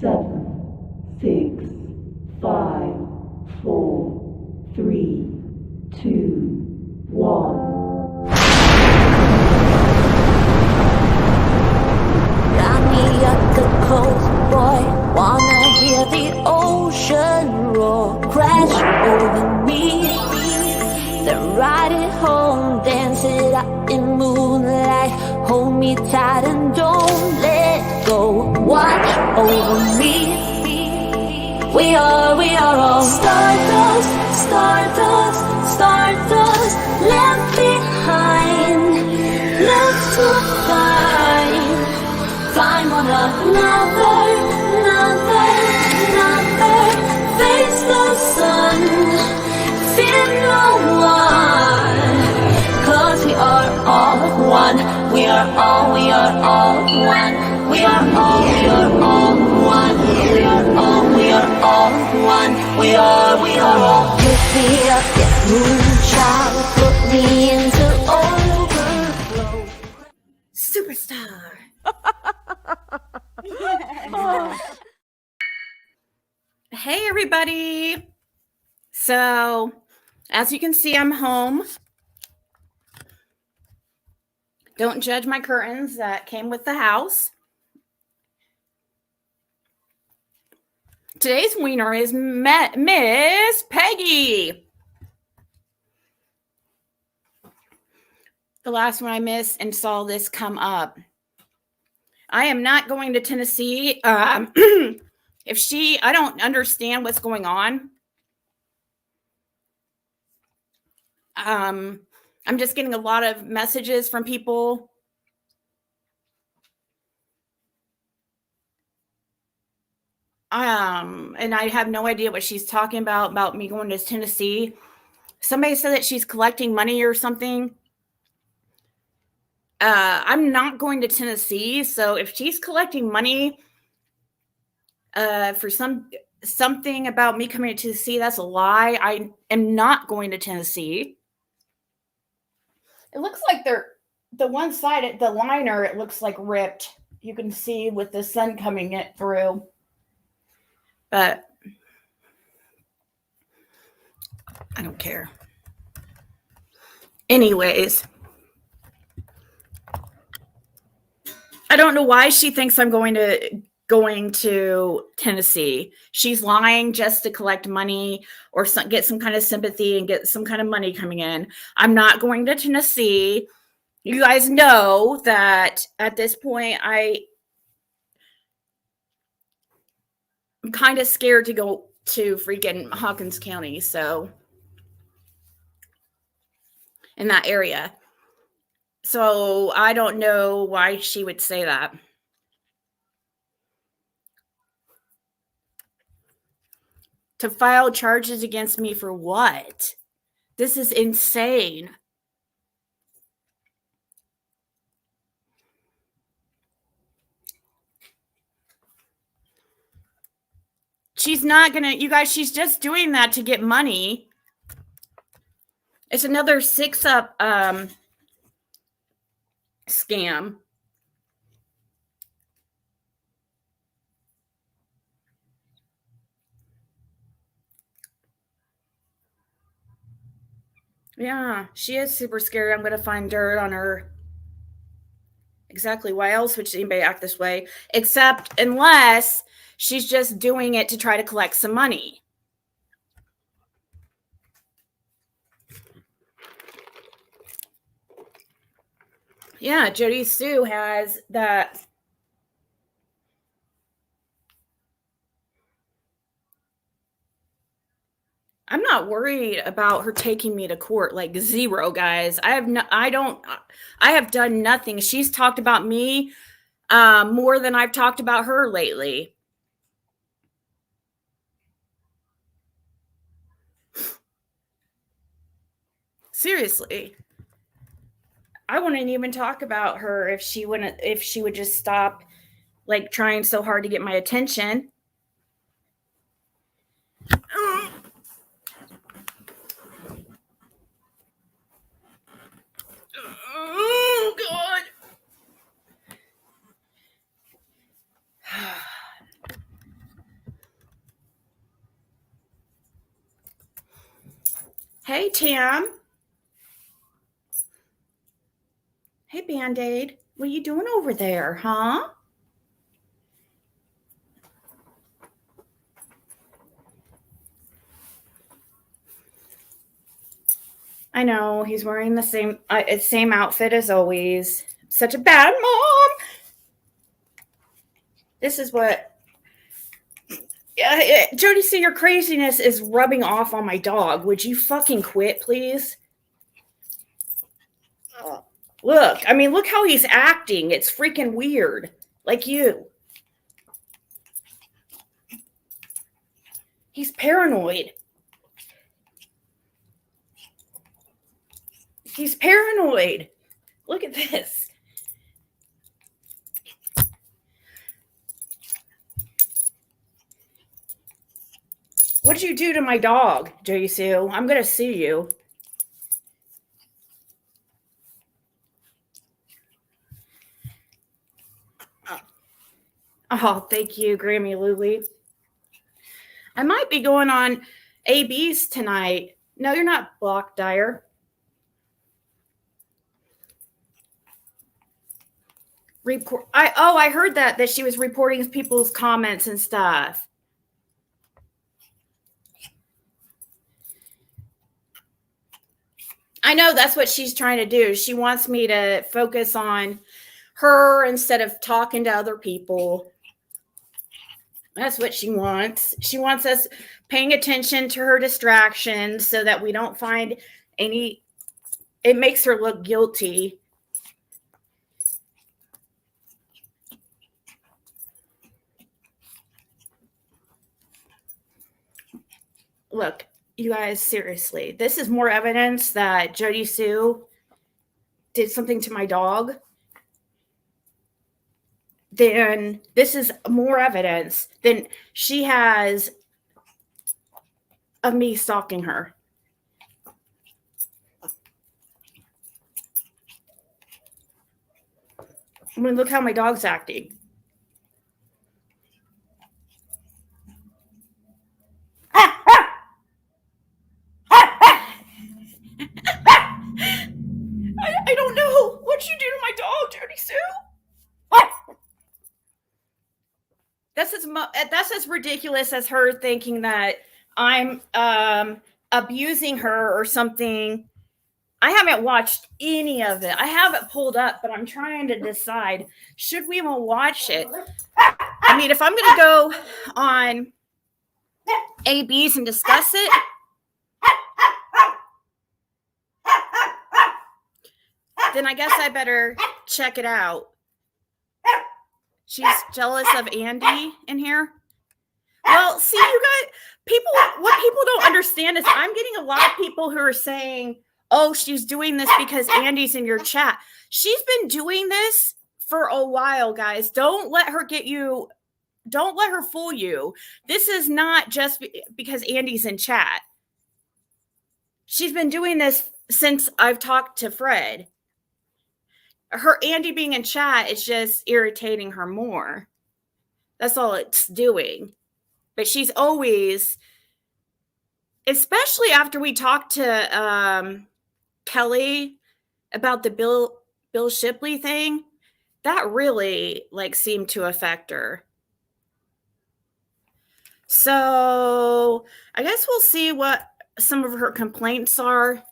7, 6, 5, 4, 3, 2, 1. Got me up the coast, boy. Wanna hear the ocean roar crash over me. Then ride it home, dance it out in moonlight. Hold me tight and don't let go. Watch over me. We are all stardust, stardust, stardust. Left behind, left to find. Find one another, face the sun, fear no one, 'cause we are all one, we are all one, we are all, we are all one, we are all one, we are all. Pick me up, yeah, moonchild, put me into overflow. Superstar. Hey everybody! So, as you can see, I'm home. Don't judge my curtains that came with the house. Today's wiener is Miss Peggy. The last one I missed and saw this come up. I am not going to Tennessee. I don't understand what's going on. I'm just getting a lot of messages from people. And I have no idea what she's talking about me going to Tennessee. Somebody said that she's collecting money or something. I'm not going to Tennessee, so if she's collecting money for something about me coming to Tennessee, that's a lie. I am not going to Tennessee. It looks like the one side, the liner, it looks like ripped. You can see with the sun coming it through. But I don't care. Anyways, I don't know why she thinks I'm going to Tennessee. She's lying just to collect money or get some kind of sympathy and get some kind of money coming in. I'm not going to Tennessee. You guys know that at this point I'm kind of scared to go to freaking Hawkins County, so in that area. So I don't know why she would say that. To file charges against me for what? This is insane. She's not gonna, you guys, she's just doing that to get money. It's another 6-up scam. Yeah, she is super scary. I'm going to find dirt on her. Exactly. Why else would anybody act this way? Except unless she's just doing it to try to collect some money. Yeah, Jody Sue has that. I'm not worried about her taking me to court, like zero, guys. I have done nothing. She's talked about me more than I've talked about her lately. Seriously. I wouldn't even talk about her if she would just stop like trying so hard to get my attention. Oh God. Hey, Tam. Hey, Band-Aid. What are you doing over there, huh? I know, he's wearing the same outfit as always. Such a bad mom. This is what... Jody, see, your craziness is rubbing off on my dog. Would you fucking quit, please? Look, I mean, look how he's acting. It's freaking weird. Like you. He's paranoid. He's paranoid. Look at this. What'd you do to my dog, Jody Sue? I'm going to sue you. Oh, thank you, Grammy Lily. I might be going on AB's tonight. No, you're not, Block Dyer. I heard that she was reporting people's comments and stuff. I know that's what she's trying to do. She wants me to focus on her instead of talking to other people. That's what she wants. She wants us paying attention to her distractions so that we don't find any. It makes her look guilty. Look, you guys, seriously, this is more evidence that Jody Sue did something to my dog. Then this is more evidence than she has of me stalking her. I mean, look how my dog's acting. I don't know what you do to my dog, Jody Sue. That's as ridiculous as her thinking that I'm abusing her or something. I haven't watched any of it. I have it pulled up, but I'm trying to decide, should we even watch it? I mean, if I'm going to go on ABs and discuss it, then I guess I better check it out. She's jealous of Andy in here. Well, see, you guys, what people don't understand is I'm getting a lot of people who are saying, oh, she's doing this because Andy's in your chat. She's been doing this for a while, guys. Don't let her fool you. This is not just because Andy's in chat. She's been doing this since I've talked to Fred. Her Andy being in chat is just irritating her more. That's all it's doing. But she's always, especially after we talked to Kelly about the Bill Shipley thing, that really seemed to affect her. So I guess we'll see what some of her complaints are.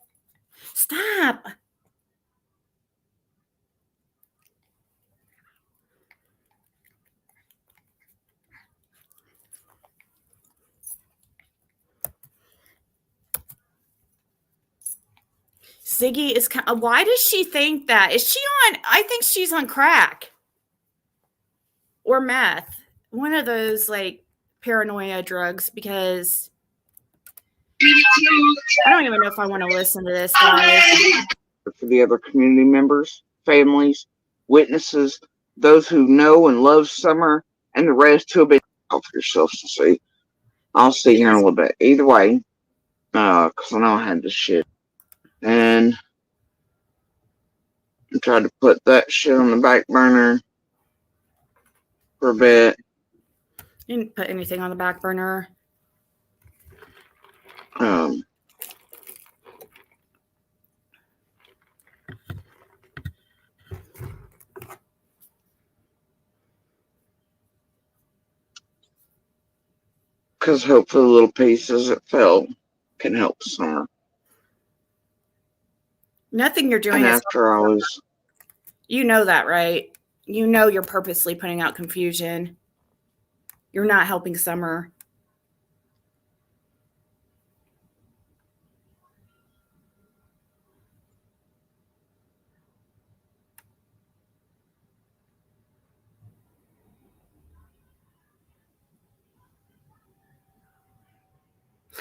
Stop. Ziggy is why does she think that? Is she on? I think she's on crack or meth. One of those paranoia drugs, because I don't even know if I want to listen to this, guys. For the other community members, families, witnesses, those who know and love Summer, and the rest who have been out for yourselves to see. I'll see here in a little bit. Either way, because I know I had this shit. And I tried to put that shit on the back burner for a bit. You didn't put anything on the back burner. because hopefully the little pieces that fell can help Summer. Nothing you're doing And is. after I was, You know that, right? You know you're purposely putting out confusion. You're not helping Summer.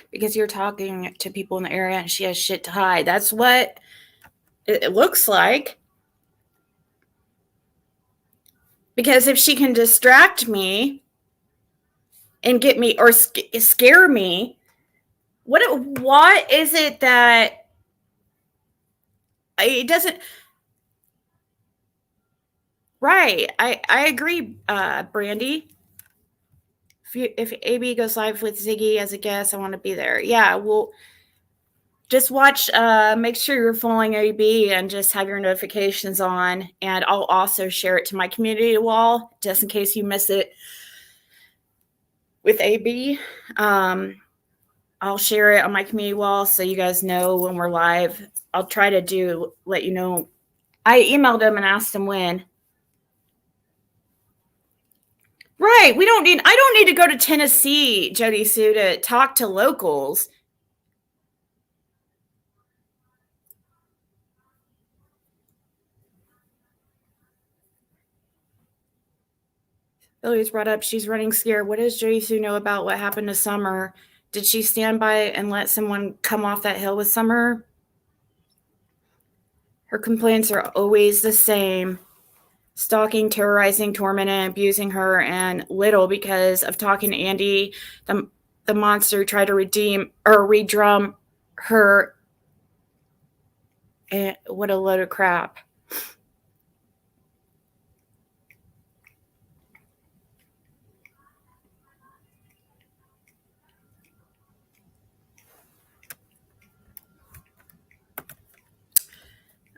Because you're talking to people in the area and she has shit to hide. That's what it looks like. Because if she can distract me and get me or scare me, what is it that it doesn't? Right. I agree, Brandy. If AB goes live with Ziggy as a guest, I want to be there. Yeah, well, just watch. Make sure you're following AB and just have your notifications on. And I'll also share it to my community wall just in case you miss it with AB. I'll share it on my community wall so you guys know when we're live. I'll try to let you know. I emailed him and asked him when. Right. I don't need to go to Tennessee, Jody Sue, to talk to locals. Billy's brought up she's running scared. What does Jody Sue know about what happened to Summer? Did she stand by and let someone come off that hill with Summer? Her complaints are always the same. Stalking, terrorizing, tormenting, abusing her, and little because of talking to Andy, the monster tried to redrum her. And what a load of crap.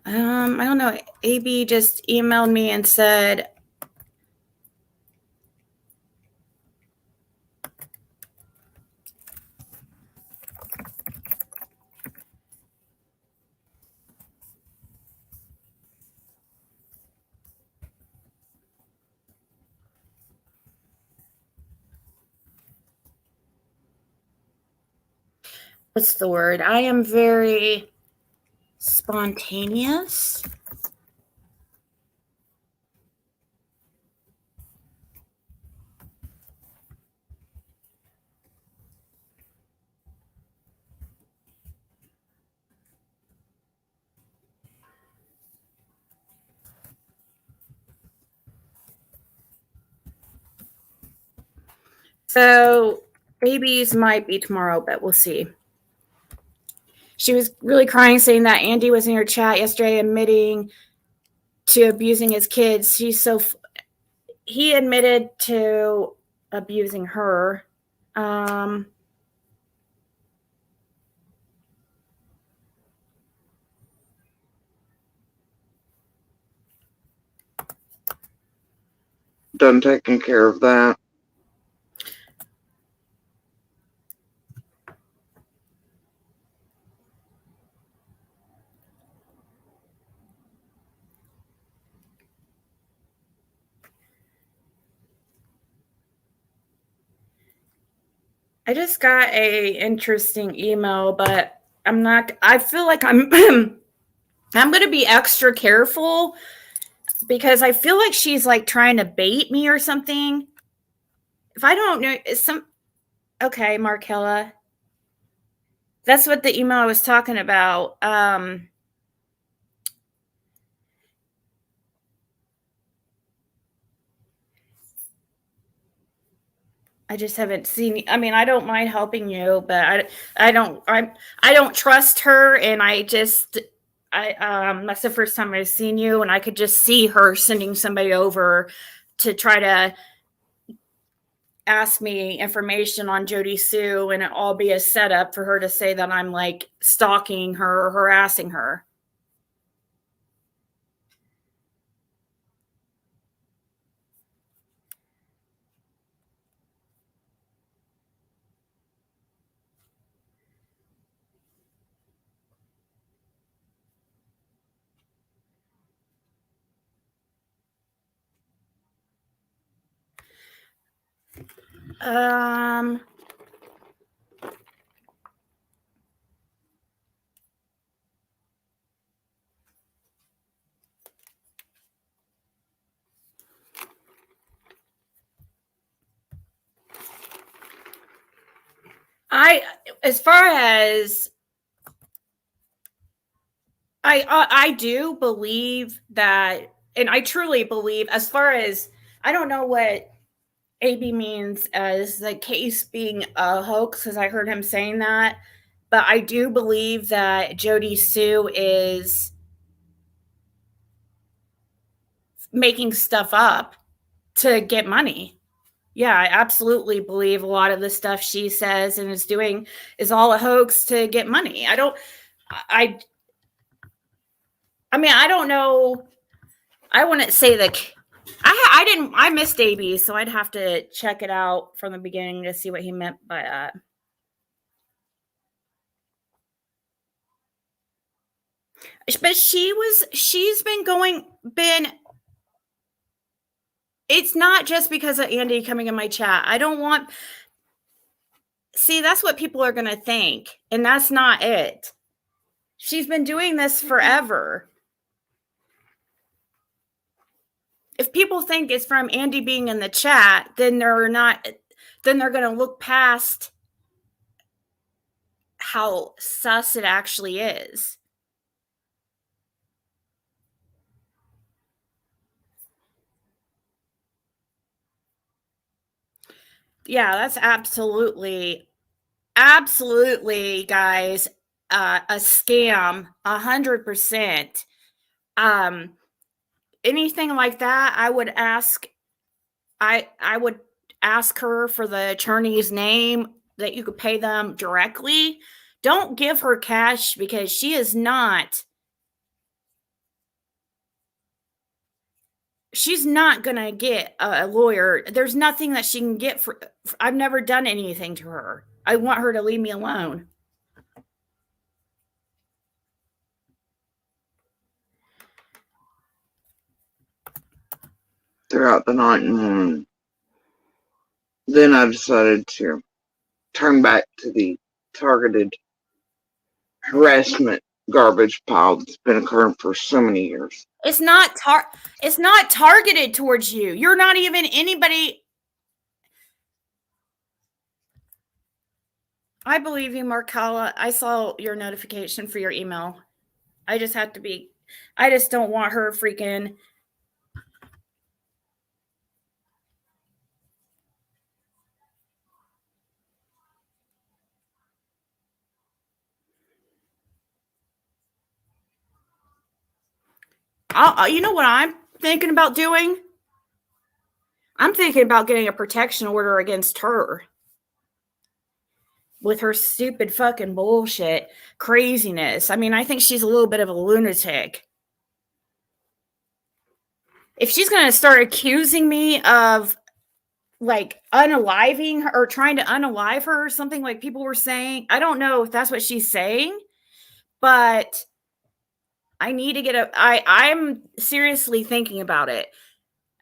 I don't know. AB just emailed me and said, what's the word? I am very spontaneous. So babies might be tomorrow, but we'll see. She was really crying, saying that Andy was in her chat yesterday admitting to abusing his kids. He admitted to abusing her. done taking care of that. I just got a interesting email, but I feel like I'm I'm going to be extra careful because I feel like she's like trying to bait me or something. If I don't know, okay, Markella. That's what the email I was talking about. I just haven't seen. I mean, I don't mind helping you, but I don't trust her, and that's the first time I've seen you, and I could just see her sending somebody over to try to ask me information on Jody Sue, and it all be a setup for her to say that I'm like stalking her or harassing her. Um, as far as I do believe that, and I truly believe, as far as I don't know what AB means as the case being a hoax, because I heard him saying that, but I do believe that Jody Sue is making stuff up to get money. Yeah, I absolutely believe a lot of the stuff she says and is doing is all a hoax to get money. I mean, I don't know. I wouldn't say that. I missed AB, so I'd have to check it out from the beginning to see what he meant by that. But she's been. It's not just because of Andy coming in my chat. I don't want. See, that's what people are going to think, and that's not it. She's been doing this forever. If people think it's from Andy being in the chat, then they're not. Then they're going to look past how sus it actually is. Yeah, that's absolutely, guys, a scam, 100%. Anything like that, I would ask. I would ask her for the attorney's name that you could pay them directly. Don't give her cash because she is not. She's not going to get a lawyer. There's nothing that she can get for. I've never done anything to her. I want her to leave me alone. Throughout the night and morning. Then I decided to turn back to the targeted harassment garbage pile that's been occurring for so many years. It's not targeted towards you. You're not even anybody. I believe you, Markella. I saw your notification for your email. I just don't want her freaking. You know what I'm thinking about doing? I'm thinking about getting a protection order against her. With her stupid fucking bullshit craziness. I mean, I think she's a little bit of a lunatic. If she's going to start accusing me of like unaliving her or trying to unalive her or something like people were saying, I don't know if that's what she's saying, but I need to get I'm seriously thinking about it.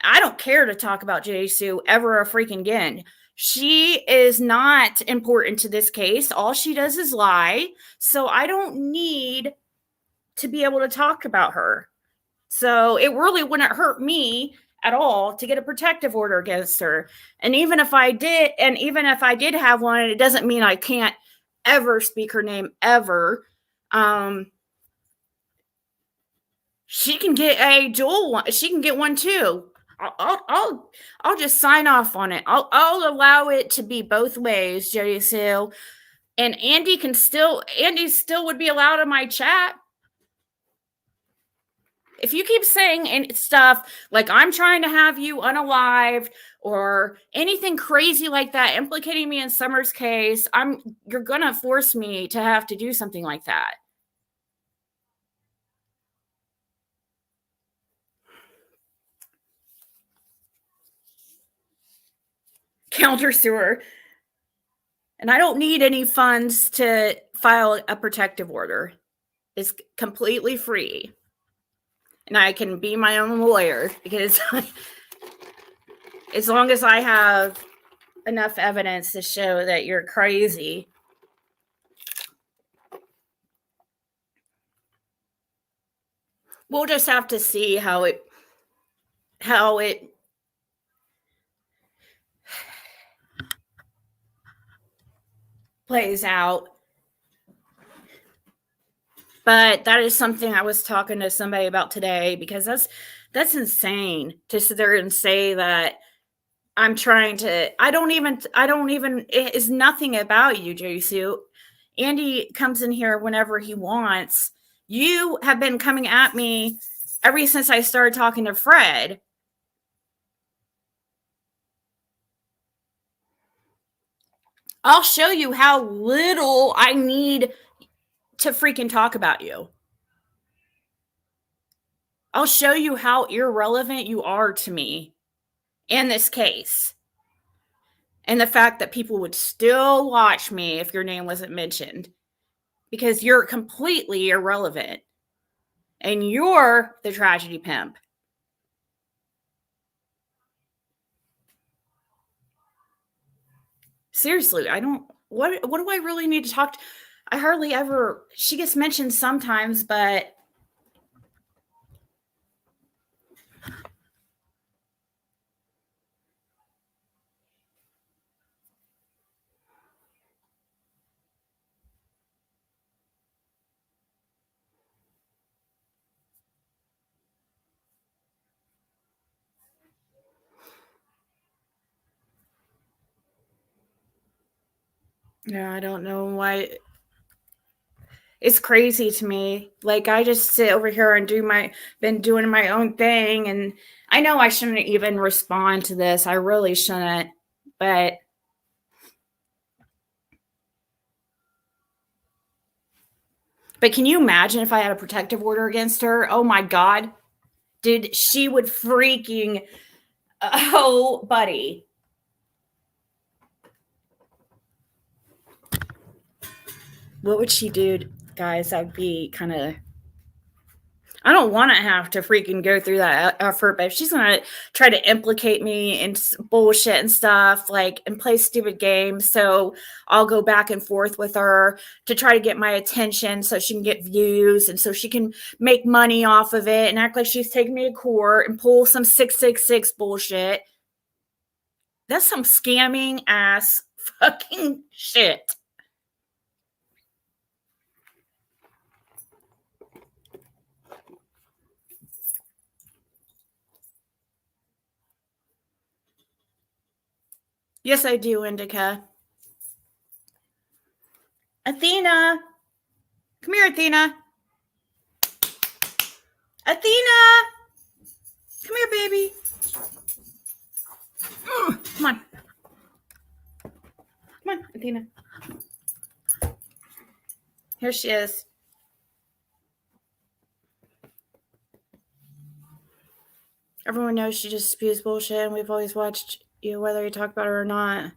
I don't care to talk about Jay Sue ever a freaking again. She is not important to this case. All she does is lie. So I don't need to be able to talk about her. So it really wouldn't hurt me at all to get a protective order against her. And even if I did have one, it doesn't mean I can't ever speak her name ever. She can get a dual one. She can get one too. I'll just sign off on it. I'll allow it to be both ways, Jody Sue. And Andy still would be allowed in my chat. If you keep saying stuff like I'm trying to have you unalived or anything crazy like that, implicating me in Summer's case, you're gonna force me to have to do something like that. Counter sewer. And I don't need any funds to file a protective order. It's completely free. And I can be my own lawyer because as long as I have enough evidence to show that you're crazy. We'll just have to see how it plays out. But that is something I was talking to somebody about today, because that's insane to sit there and say that I'm trying to. I don't even. It is nothing about you, Jisoo. Andy comes in here whenever he wants. You have been coming at me ever since I started talking to Fred. I'll show you how little I need to freaking talk about you. I'll show you how irrelevant you are to me in this case. And the fact that people would still watch me if your name wasn't mentioned, because you're completely irrelevant. And you're the tragedy pimp. Seriously, I don't. What do I really need to talk to? I hardly ever. She gets mentioned sometimes, but yeah, I don't know why. It's crazy to me. Like, I just sit over here and been doing my own thing, and I know I shouldn't even respond to this. I really shouldn't, but can you imagine if I had a protective order against her? Oh my God. Dude, she would freaking, oh, buddy. What would she do, guys? I'd be kind of, I don't want to have to freaking go through that effort, but if she's going to try to implicate me in bullshit and stuff, like, and play stupid games, so I'll go back and forth with her to try to get my attention so she can get views and so she can make money off of it and act like she's taking me to court and pull some 666 bullshit. That's some scamming ass fucking shit. Yes, I do, Indica. Athena. Come here, Athena. Athena. Come here, baby. Come on. Come on, Athena. Here she is. Everyone knows she just spews bullshit, and we've always watched you, whether you talk about her or not.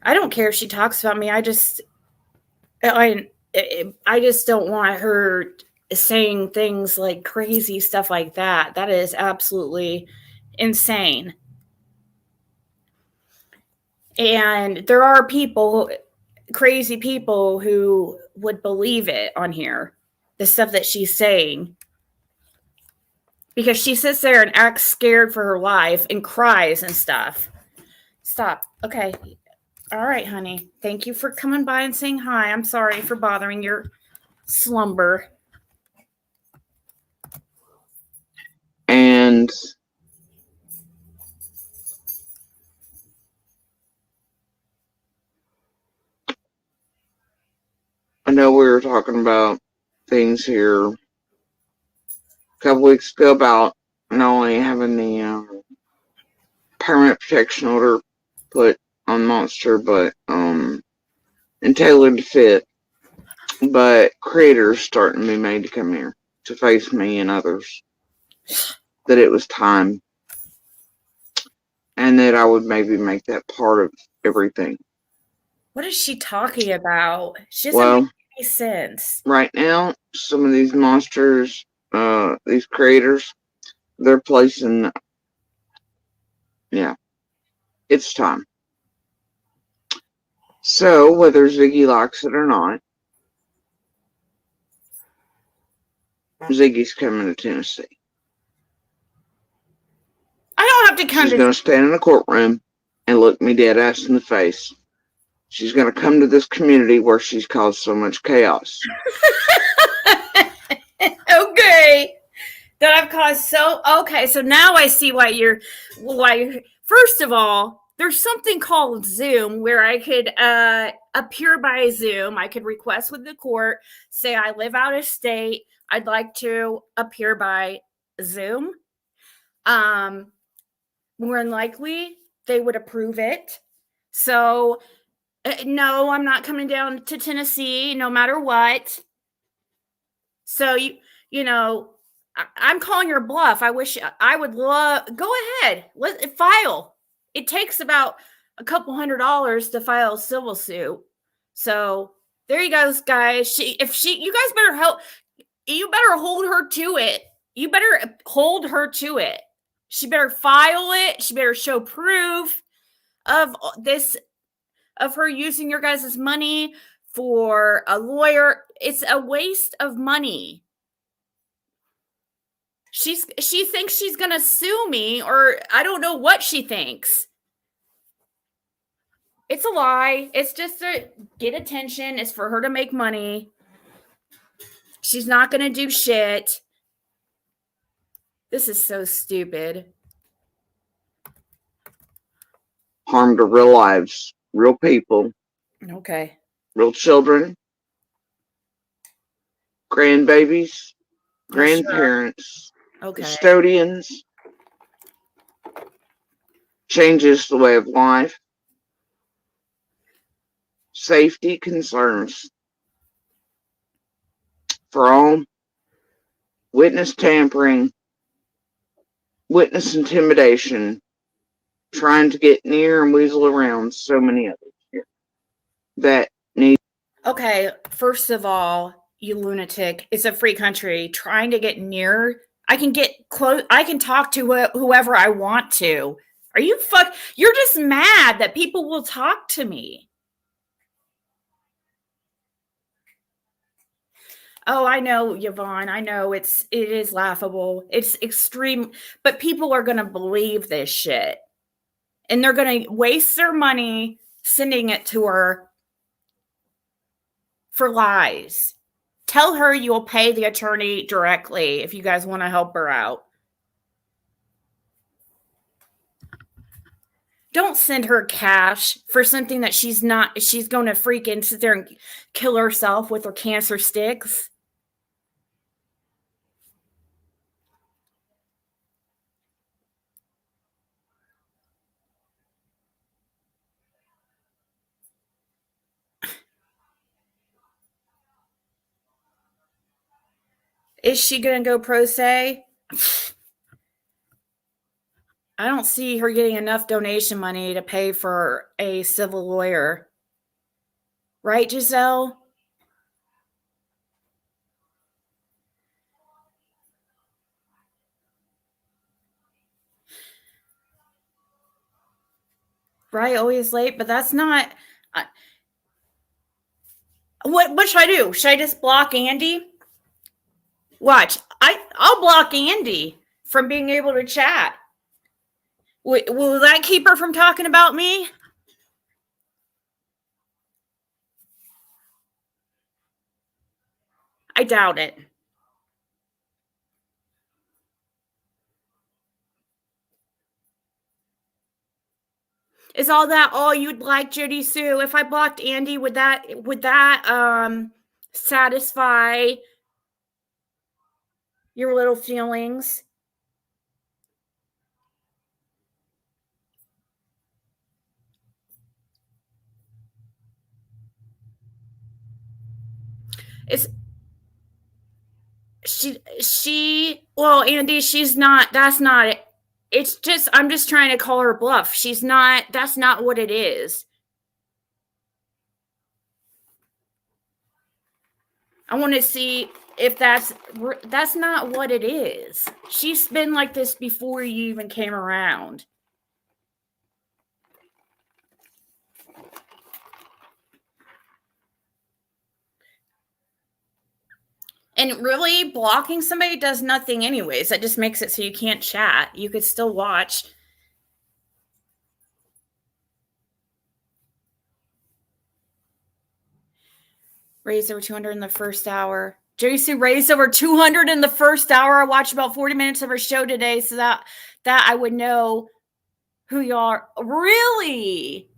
I don't care if she talks about me. I just don't want her saying things like crazy stuff like that. That is absolutely insane. And there are people, crazy people, who would believe it on here, the stuff that she's saying. Because she sits there and acts scared for her life and cries and stuff. Stop. Okay. All right, honey. Thank you for coming by and saying hi. I'm sorry for bothering your slumber. And I know we were talking about things here a couple weeks ago about not only having the permanent protection order put on Monster, but and tailored to fit, but creators starting to be made to come here to face me and others, that it was time, and that I would maybe make that part of everything. What is she talking about? She doesn't make any sense. Right now, some of these monsters, these creators, they're placing, yeah, it's time. So, whether Ziggy likes it or not, Ziggy's coming to Tennessee. I don't have to come She's going to stand in a courtroom and look me dead ass in the face. She's going to come to this community where she's caused so much chaos. Okay. That I've caused okay, so now I see why first of all, there's something called Zoom where I could appear by Zoom. I could request with the court, say I live out of state. I'd like to appear by Zoom. More than likely, they would approve it. So, no, I'm not coming down to Tennessee no matter what. So, you know, I'm calling your bluff. I wish I would love. Go ahead, let file. It takes about a couple $100 to file a civil suit. So there you go, guys. You guys better help. You better hold her to it. You better hold her to it. She better file it. She better show proof of this, of her using your guys' money for a lawyer. It's a waste of money. She thinks she's gonna sue me, or I don't know what she thinks. It's a lie. It's just to get attention. It's for her to make money. She's not gonna do shit. This is so stupid. Harm to real lives, real people. Okay. Real children, grandbabies, grandparents, Okay. custodians. Changes the way of life. Safety concerns for all. Witness tampering, witness intimidation, trying to get near and weasel around so many others here that need. Okay, first of all, you lunatic, it's a free country. Trying to get near, I can get close, I can talk to whoever I want to. Are you you're just mad that people will talk to me. Oh, I know, Yvonne. I know it is laughable. It's extreme, but people are going to believe this shit. And they're going to waste their money sending it to her for lies. Tell her you'll pay the attorney directly if you guys want to help her out. Don't send her cash for something that she's going to freaking sit there and kill herself with her cancer sticks. Is she going to go pro se? I don't see her getting enough donation money to pay for a civil lawyer. Right, Giselle? Right, always late, but that's not... What should I do? Should I just block Andy? Watch. I'll block Andy from being able to chat. Will that keep her from talking about me? I doubt it. Is all you'd like, Judy Sue? If I blocked Andy, would that satisfy your little feelings? Well, Andy, she's not, that's not it. It's just, I'm just trying to call her bluff. She's not, that's not what it is. I want to see, if that's not what it is. She's been like this before you even came around. And really, blocking somebody does nothing anyways. That just makes it so you can't chat. You could still watch. Raised over 200 in the first hour. Jody Sue raised over 200 in the first hour. I watched about 40 minutes of her show today, so that I would know who you are. Really?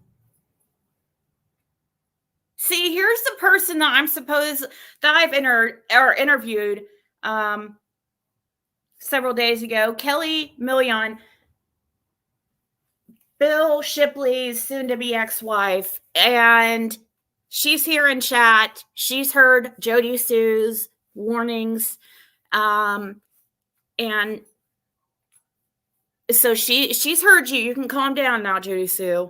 See, here's the person that I'm supposed that I've interviewed several days ago. Kelly Million, Bill Shipley's soon-to-be ex-wife, and she's here in chat. She's heard Jody Sue's warnings, and so she's heard you. You can calm down now, Jody Sue.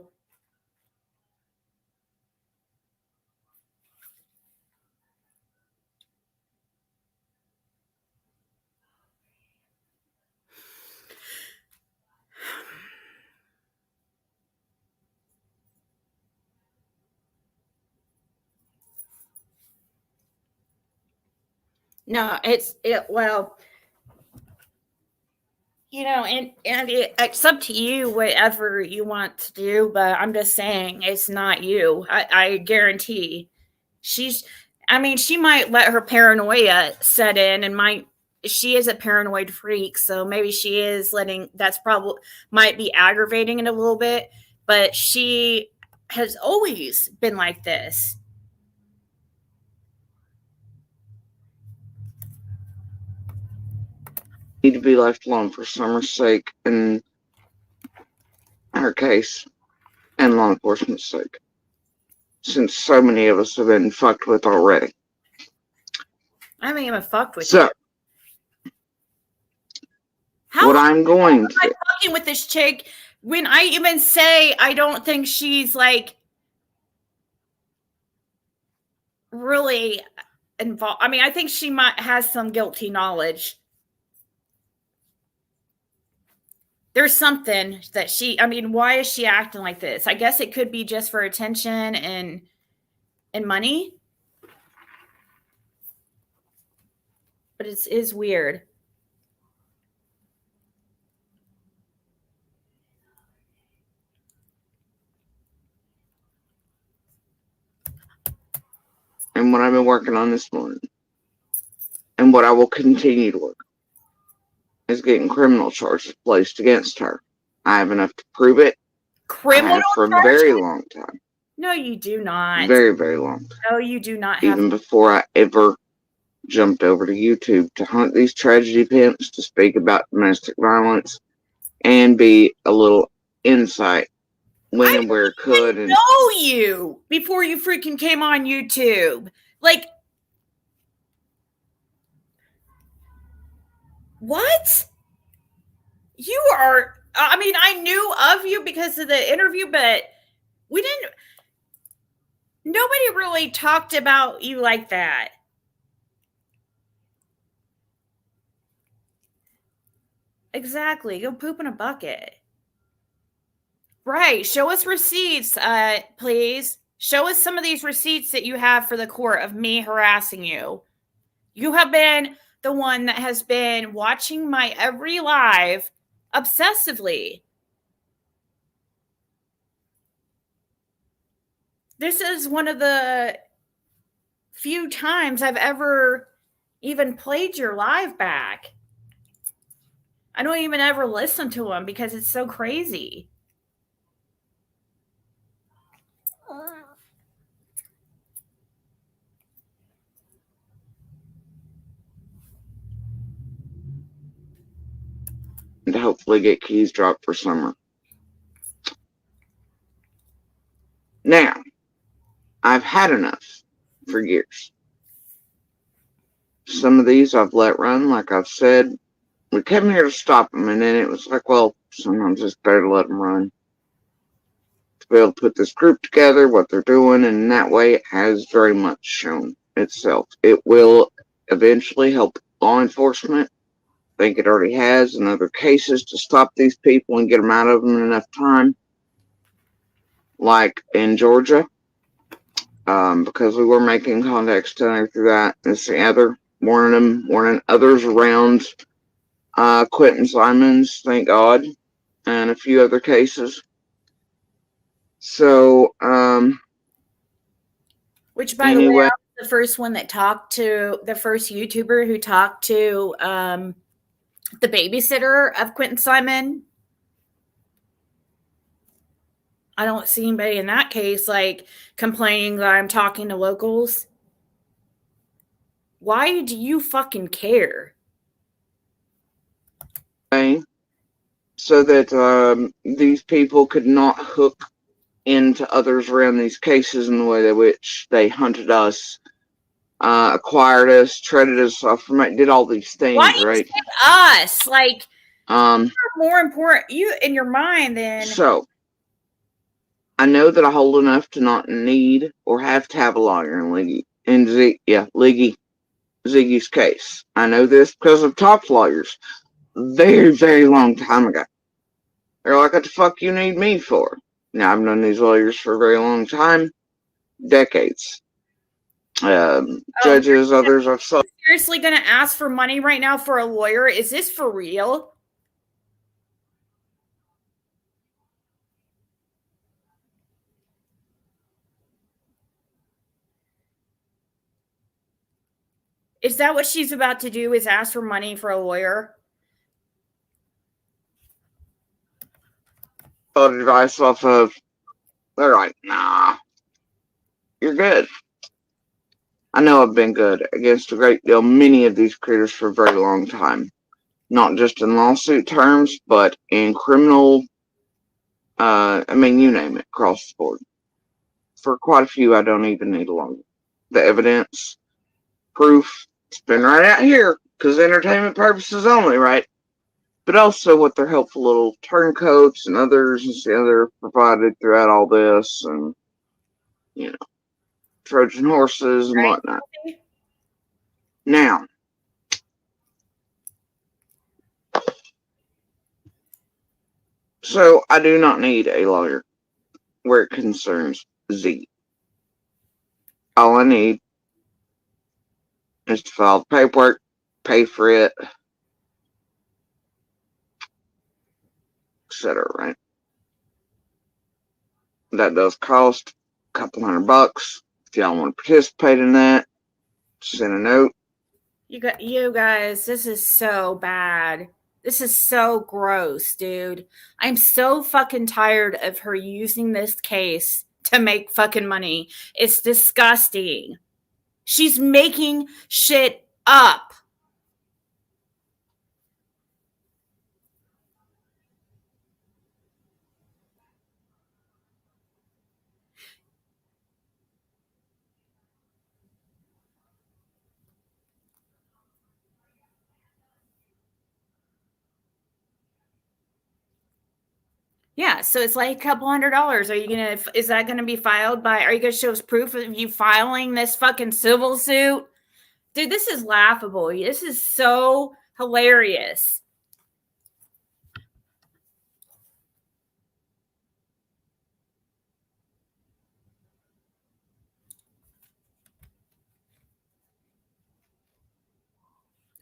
No, well, you know, and it's up to you, whatever you want to do. But I'm just saying, it's not you. I guarantee. She might let her paranoia set in, and she is a paranoid freak, so maybe she is that's probably might be aggravating it a little bit. But she has always been like this. Need to be left alone for Summer's sake and her case and law enforcement's sake, since so many of us have been fucked with already. I haven't even fucked with you. How what I'm going to do. I'm fucking with this chick when I even say I don't think she's like really involved. I mean, I think she might has some guilty knowledge. There's something that why is she acting like this? I guess it could be just for attention and money. But it is weird. And what I've been working on this morning, and what I will continue to work on, is getting criminal charges placed against her. I have enough to prove it. Criminal for a very long time. No, you do not. Very, very long time. No, you do not. Even before I ever jumped over to YouTube to hunt these tragedy pimps, to speak about domestic violence, and be a little insight when and where it could. I know you before you freaking came on YouTube. Like, what? You are, I knew of you because of the interview, but nobody really talked about you like that. Exactly. Go poop in a bucket. Right. Show us receipts, please. Show us some of these receipts that you have for the court of me harassing you. You have been the one that has been watching my every live obsessively. This is one of the few times I've ever even played your live back. I don't even ever listen to them because it's so crazy. And to hopefully get keys dropped for Summer. Now, I've had enough for years. Some of these I've let run, like I've said. We came here to stop them, and then it was like, well, sometimes it's better to let them run. To be able to put this group together, what they're doing, and that way it has very much shown itself. It will eventually help law enforcement. I think it already has in other cases to stop these people and get them out of them in enough time. Like in Georgia, because we were making contacts through that. It's the other warning others around Quentin Simons, thank God, and a few other cases. So, which, by the way, I was the first one that talked to the first YouTuber who talked to the babysitter of Quentin Simon. I don't see anybody in that case like complaining that I'm talking to locals. Why do you fucking care? So that these people could not hook into others around these cases in the way in which they hunted us, acquired us, traded us off, did all these things. Why do you right? say us? Like, you're more important, you in your mind than. So, I know that I hold enough to not need or have to have a lawyer in Ziggy's case. I know this because I've talked to lawyers very, very long time ago. They're like, what the fuck you need me for? Now, I've known these lawyers for a very long time, decades. Judges, others I've saw. Seriously going to ask for money right now for a lawyer? Is this for real? Is that what she's about to do, is ask for money for a lawyer? Advice off of, they're like, nah, you're good. I know I've been good against a great deal, many of these critters for a very long time. Not just in lawsuit terms, but in criminal, you name it, across the board. For quite a few, I don't even need a lawyer. The evidence, proof, it's been right out here, because entertainment purposes only, right? But also with their helpful little turncoats and others and they're provided throughout all this, and, Trojan horses and whatnot. Now, so I do not need a lawyer where it concerns Z. All I need is to file the paperwork, pay for it, etc. Right? That does cost a couple $100. If y'all want to participate in that, send a note. You guys, this is so bad. This is so gross, dude. I'm so fucking tired of her using this case to make fucking money. It's disgusting. She's making shit up. Yeah, so it's like a couple $100. Is that gonna be filed by, are you gonna show us proof of you filing this fucking civil suit? Dude, this is laughable. This is so hilarious.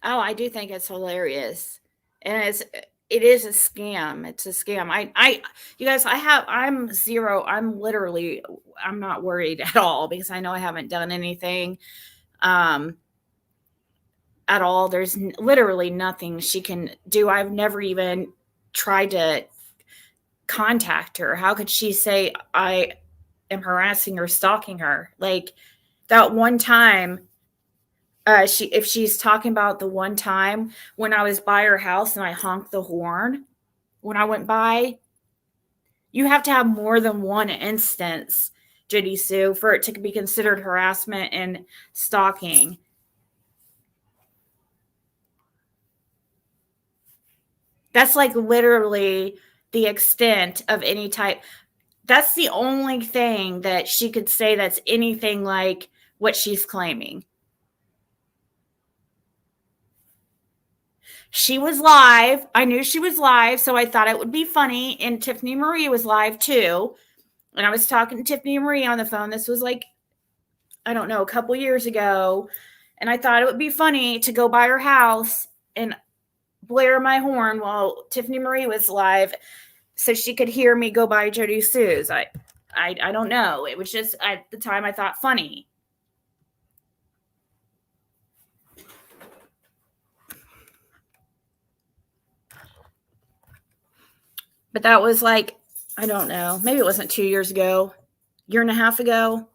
Oh, I do think it's hilarious. And it is a scam. It's a scam. You guys, I'm zero. I'm not worried at all because I know I haven't done anything at all. There's literally nothing she can do. I've never even tried to contact her. How could she say I am harassing or stalking her? Like that one time, if she's talking about the one time when I was by her house and I honked the horn when I went by, you have to have more than one instance, Judy Sue, for it to be considered harassment and stalking. That's like literally the extent of any type. That's the only thing that she could say that's anything like what she's claiming. She was live. I knew she was live, so I thought it would be funny. And Tiffany Marie was live too. And I was talking to Tiffany Marie on the phone. This was like, I don't know, a couple years ago. And I thought it would be funny to go by her house and blare my horn while Tiffany Marie was live so she could hear me go by Jody Sue's. I don't know. It was just at the time I thought funny. But that was like, I don't know. Maybe it wasn't 2 years ago, year and a half ago.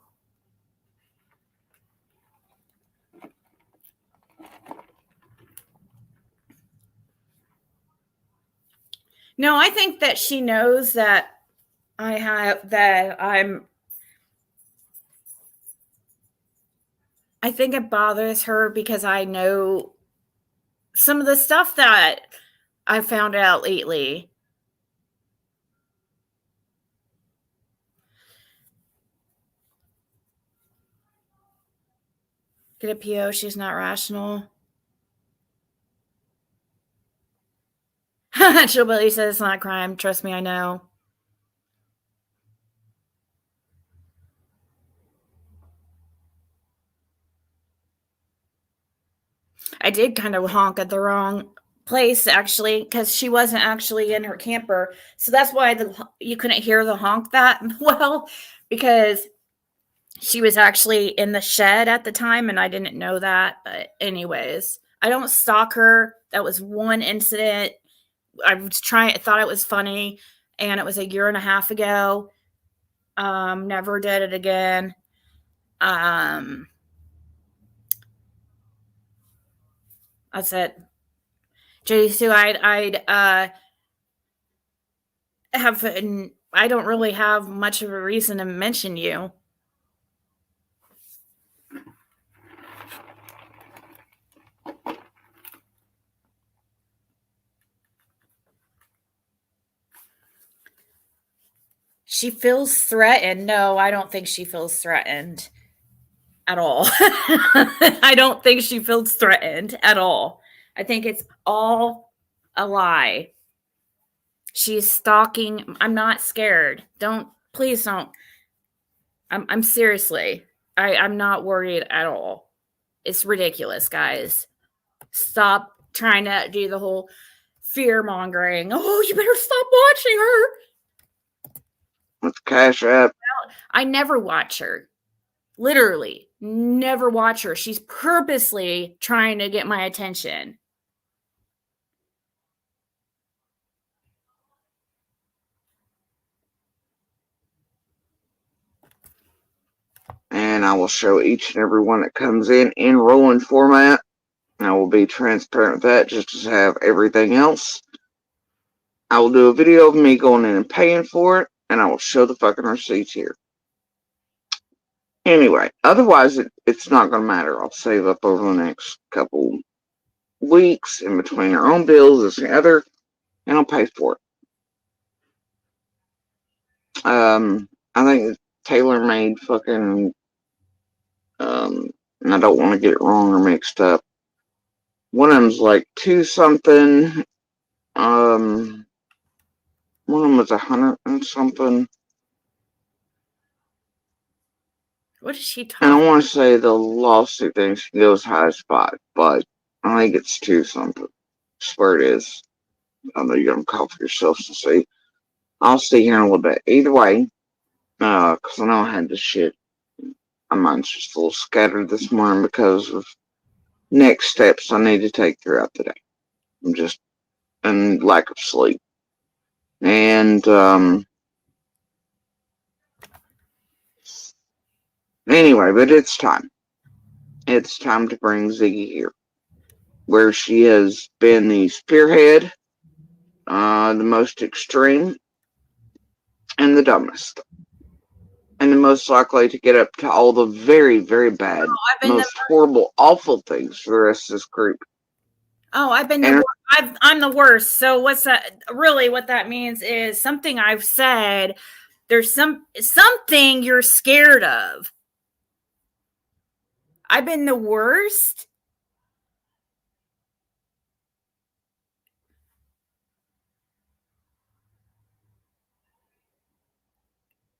No, I think that she knows that I think it bothers her because I know some of the stuff that I found out lately. Get a PO, she's not rational. Chillbilly says it's not a crime. Trust me, I know. I did kind of honk at the wrong place, actually, because she wasn't actually in her camper. So that's why you couldn't hear the honk that well, because she was actually in the shed at the time, and I didn't know that. But anyways, I don't stalk her. That was one incident. I thought it was funny, and it was a year and a half ago. Never did it again. That's it. Judy Sue, I don't really have much of a reason to mention you. She feels threatened. No, I don't think she feels threatened at all. I don't think she feels threatened at all. I think it's all a lie. She's stalking. I'm not scared. Please don't. I'm seriously, I'm not worried at all. It's ridiculous, guys. Stop trying to do the whole fear mongering. Oh, you better stop watching her. With Cash App. I never watch her. Literally, never watch her. She's purposely trying to get my attention. And I will show each and every one that comes in rolling format. I will be transparent with that just to have everything else. I will do a video of me going in and paying for it, and I will show the fucking receipts here. Anyway, otherwise it's not going to matter. I'll save up over the next couple weeks in between our own bills, this and the other, and I'll pay for it. I think tailor-made fucking, and I don't want to get it wrong or mixed up. One of them's like 2 something. One of them was 100 and something. What is she talking? And I want to say the lawsuit thing can go as high as 5, but I think it's 2 something. I swear it is. I know you're gonna call for yourselves to see. I'll stay here in a little bit. Either way, because I know I had this shit. My mind's just a little scattered this morning because of next steps I need to take throughout the day. I'm just in lack of sleep. And anyway, but it's time. It's time to bring Ziggy here, where she has been the spearhead, the most extreme, and the dumbest, and the most likely to get up to all the very, very bad, most horrible, awful things for the rest of this group. Oh, I'm the worst. So what's that? Really, what that means is something I've said. There's something you're scared of. I've been the worst.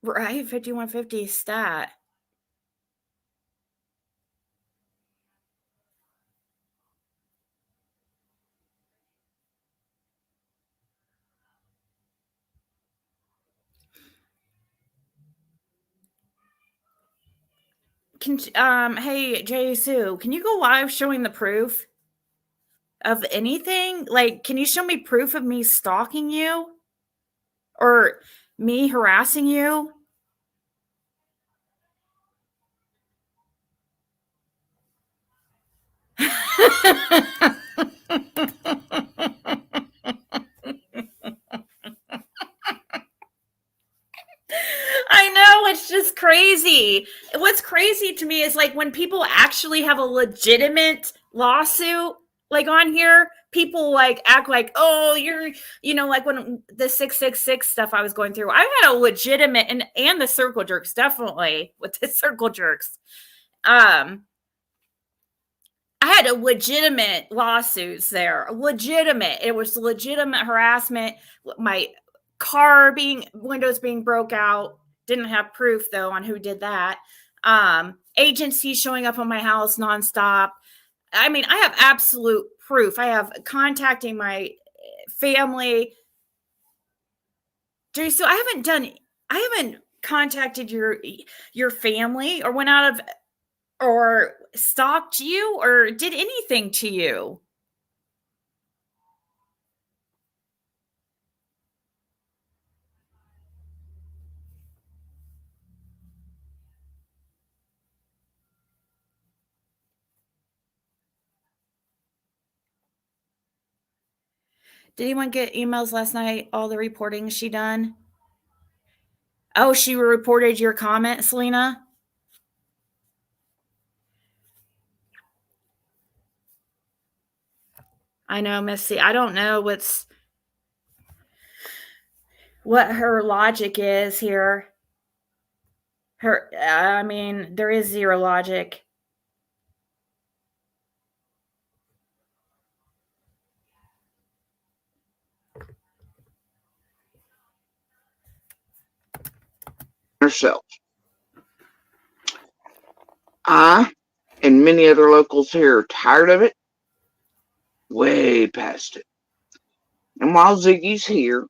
Right, 5150 stat. Hey, Jay Sue, can you go live showing the proof of anything? Like, can you show me proof of me stalking you or me harassing you? I know, it's just crazy. What's crazy to me is like when people actually have a legitimate lawsuit, like on here, people like act like, oh, you're, like when the 666 stuff I was going through, I had a legitimate, and the circle jerks, definitely with the circle jerks. I had a legitimate lawsuits there. Legitimate. It was legitimate harassment. My windows being broke out. Didn't have proof though on who did that. Agencies showing up on my house nonstop. I mean, I have absolute proof. I have contacting my family. So I haven't contacted your family or went out of or stalked you or did anything to you. Did anyone get emails last night? All the reporting she done? Oh, she reported your comment, Selena? I know, Missy. I don't know what her logic is here. I mean, there is zero logic. Herself. I and many other locals here are tired of it, way past it. And while Ziggy's here,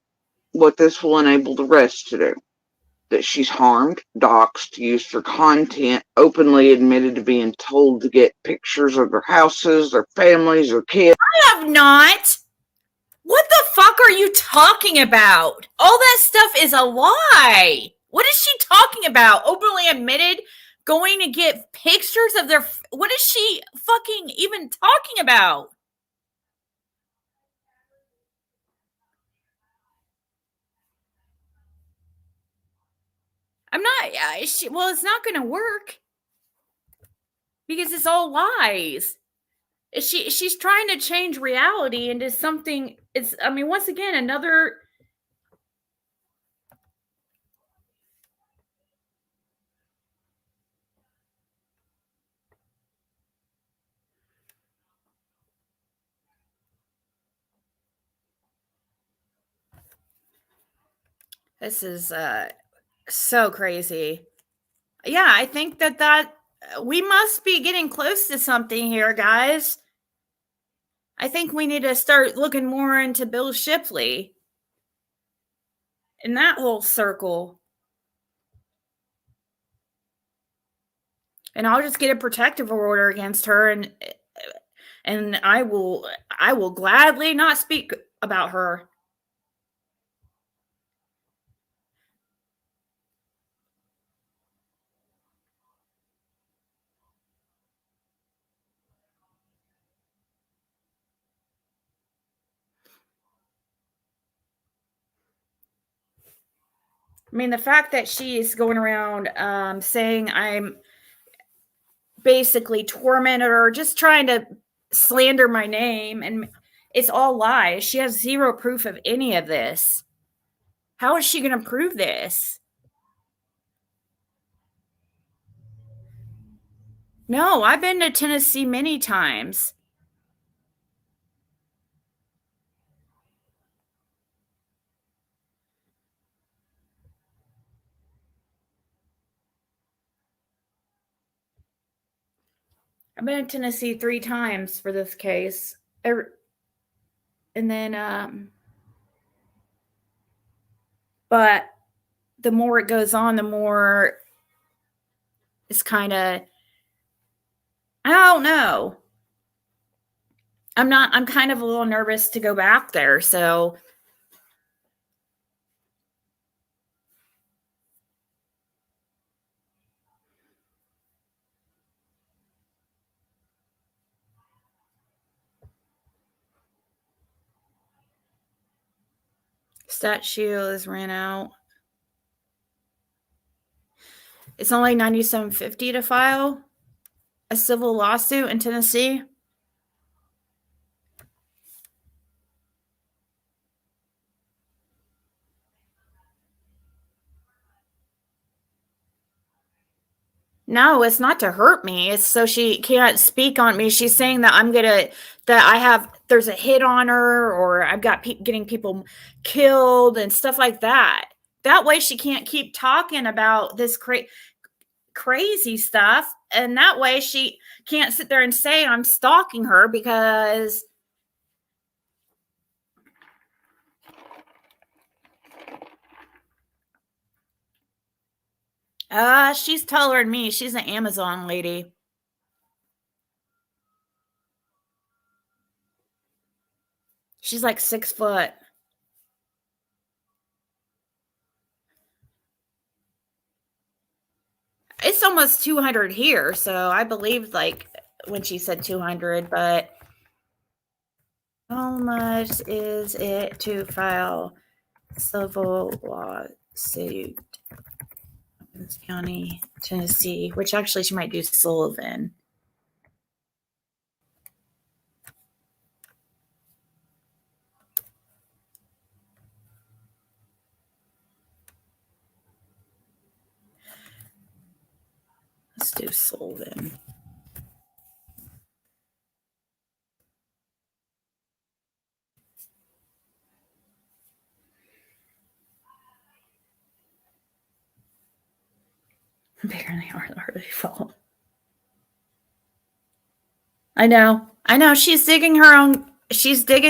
what this will enable the rest to do, that she's harmed, doxxed, used for content, openly admitted to being told to get pictures of their houses, their families, their kids. I have not. What the fuck are you talking about? All that stuff is a lie. What is she talking about? Openly admitted going to get pictures of their. What is she fucking even talking about? I'm not. Well, it's not going to work because it's all lies. She's trying to change reality into something. It's. I mean, once again, another. This is so crazy. Yeah, I think that we must be getting close to something here, guys. I think we need to start looking more into Bill Shipley in that whole circle. And I'll just get a protective order against her and I will gladly not speak about her. I mean, the fact that she's going around saying I'm basically tormented her, just trying to slander my name, and it's all lies. She has zero proof of any of this. How is she going to prove this? No, I've been to Tennessee many times. I've been in Tennessee 3 times for this case. And then, but the more it goes on, the more it's kind of, I don't know. I'm kind of a little nervous to go back there. So statute is ran out. It's only $97.50 to file a civil lawsuit in Tennessee. No, it's not to hurt me. It's so she can't speak on me. She's saying that there's a hit on her, or I've got getting people killed and stuff like that. That way she can't keep talking about this crazy stuff. And that way she can't sit there and say I'm stalking her because she's taller than me. She's an Amazon lady. She's like 6 foot. It's almost 200 here, so I believed like when she said 200, but how much is it to file civil lawsuit in this county, Tennessee, which actually she might do Sullivan. Let's do Sullivan. Apparently hardly fall. I know. She's digging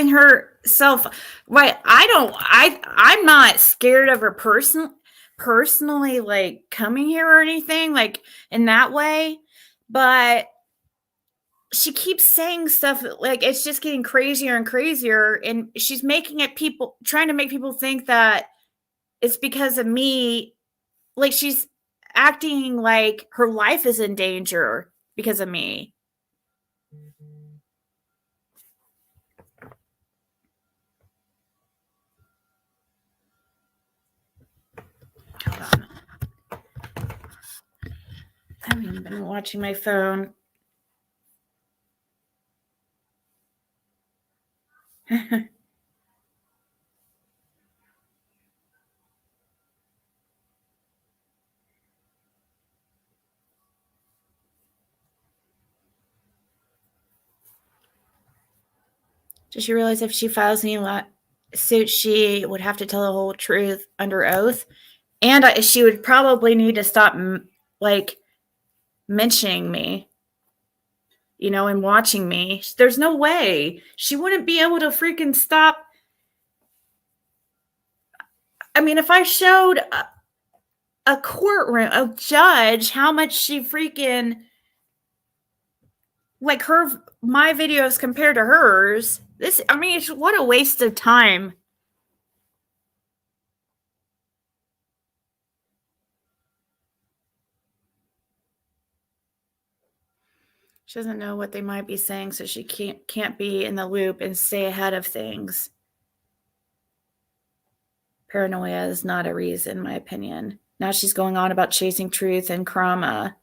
herself. Right. I'm not scared of her personally, like coming here or anything like in that way, but she keeps saying stuff like it's just getting crazier and crazier, and she's trying to make people think that it's because of me. Like she's acting like her life is in danger because of me. Hold on. I haven't even been watching my phone. Does she realize if she files any lawsuit, she would have to tell the whole truth under oath? And she would probably need to stop, like, mentioning me, and watching me. There's no way. She wouldn't be able to freaking stop. I mean, if I showed a courtroom, a judge, how much she freaking, like, my videos compared to hers, what a waste of time. She doesn't know what they might be saying, so she can't be in the loop and stay ahead of things. Paranoia is not a reason, in my opinion. Now she's going on about chasing truth and trauma.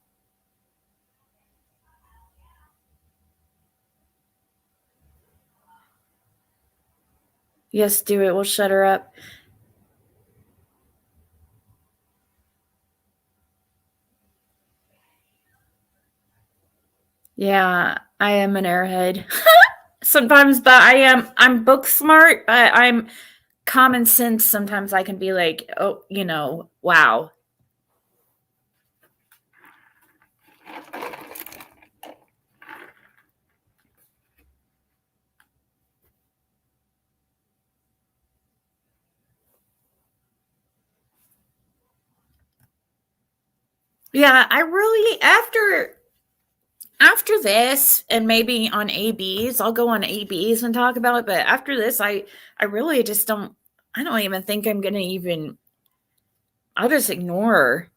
Yes, do it. We'll shut her up. Yeah, I am an airhead. Sometimes, but I'm book smart, but I'm common sense. Sometimes I can be like, oh, wow. Yeah, I really after this, and maybe on ABs, I'll go on ABs and talk about it. But after this, I really just don't. I don't even think I'm gonna even. I'll just ignore her.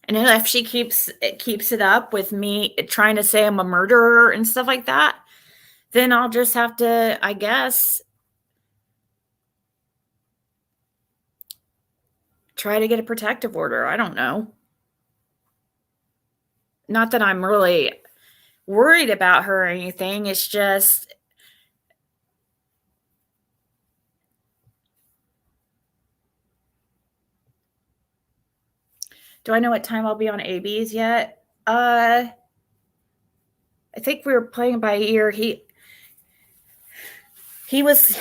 And then if she keeps it up with me trying to say I'm a murderer and stuff like that, then I'll just have to, I guess, try to get a protective order. I don't know. Not that I'm really worried about her or anything. It's just, do I know what time I'll be on ABs yet? I think we were playing by ear. He was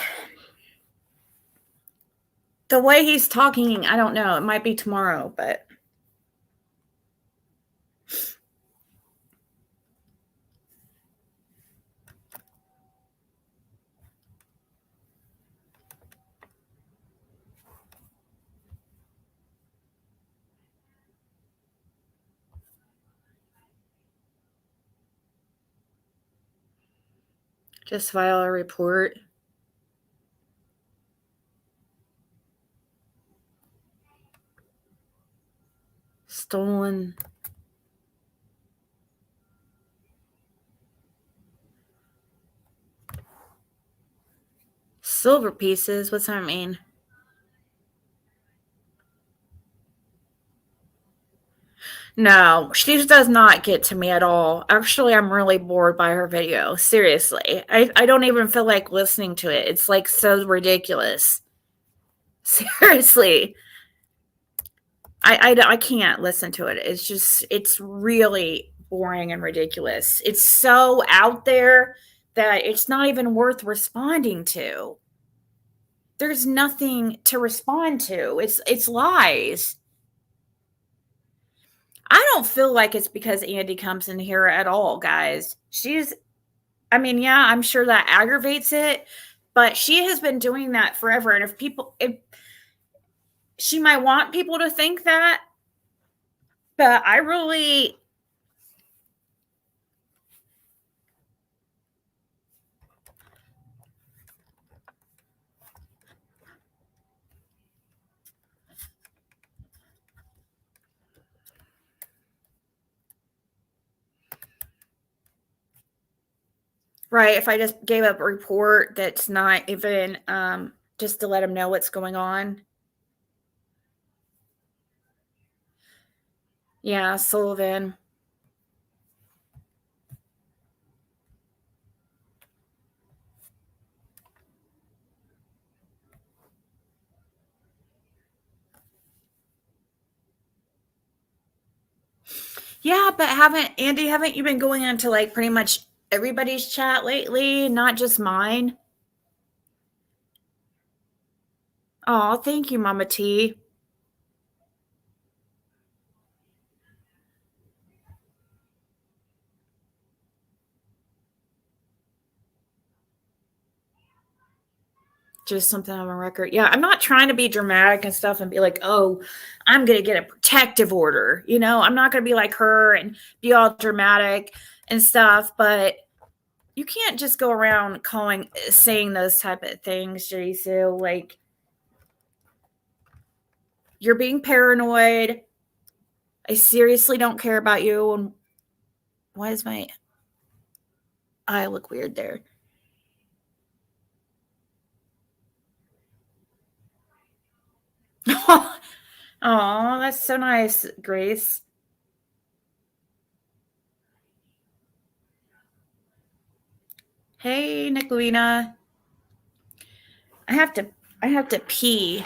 the way he's talking, I don't know. It might be tomorrow, but just file a report. Stolen silver pieces. What's that mean? No, she does not get to me at all. Actually, I'm really bored by her video. Seriously. I don't even feel like listening to it. It's like so ridiculous. Seriously. I can't listen to it. It's just, it's really boring and ridiculous. It's so out there that it's not even worth responding to. There's nothing to respond to. It's lies. I don't feel like it's because Andy comes in here at all, guys. I mean, yeah, I'm sure that aggravates it, but she has been doing that forever. And if she might want people to think that, but I really, right, if I just gave up a report that's not even, just to let them know what's going on. Yeah, Sullivan. Yeah, but haven't you been going into like pretty much everybody's chat lately, not just mine? Oh, thank you, Mama T. Just something on a record. Yeah, I'm not trying to be dramatic and stuff and be like, oh, I'm going to get a protective order. You know, I'm not going to be like her and be all dramatic and stuff, but you can't just go around saying those type of things, Jisoo. Like, you're being paranoid. I seriously don't care about you. And why does my eye look weird there? Oh, that's so nice, Grace. Hey, Nicolina. I have to pee.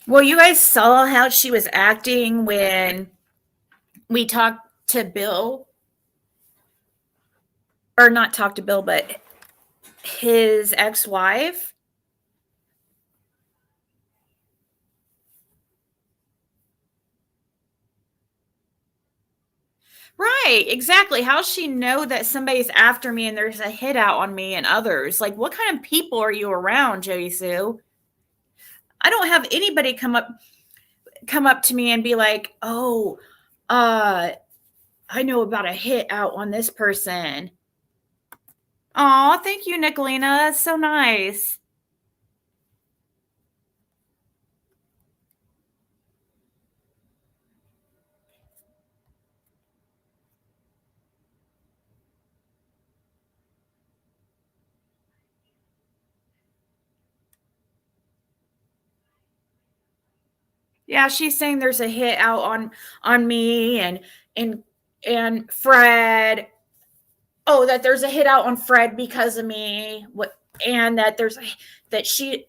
Well, you guys saw how she was acting when we talked to Bill, or not talked to Bill, but his ex-wife. Right, exactly. How does she know that somebody's after me and there's a hit out on me and others? Like, what kind of people are you around, Jody Sue? I don't have anybody come up to me and be like, oh, I know about a hit out on this person. Oh, thank you, Nicolina. That's so nice. Yeah, she's saying there's a hit out on me and Fred. Oh, that there's a hit out on Fred because of me. What and that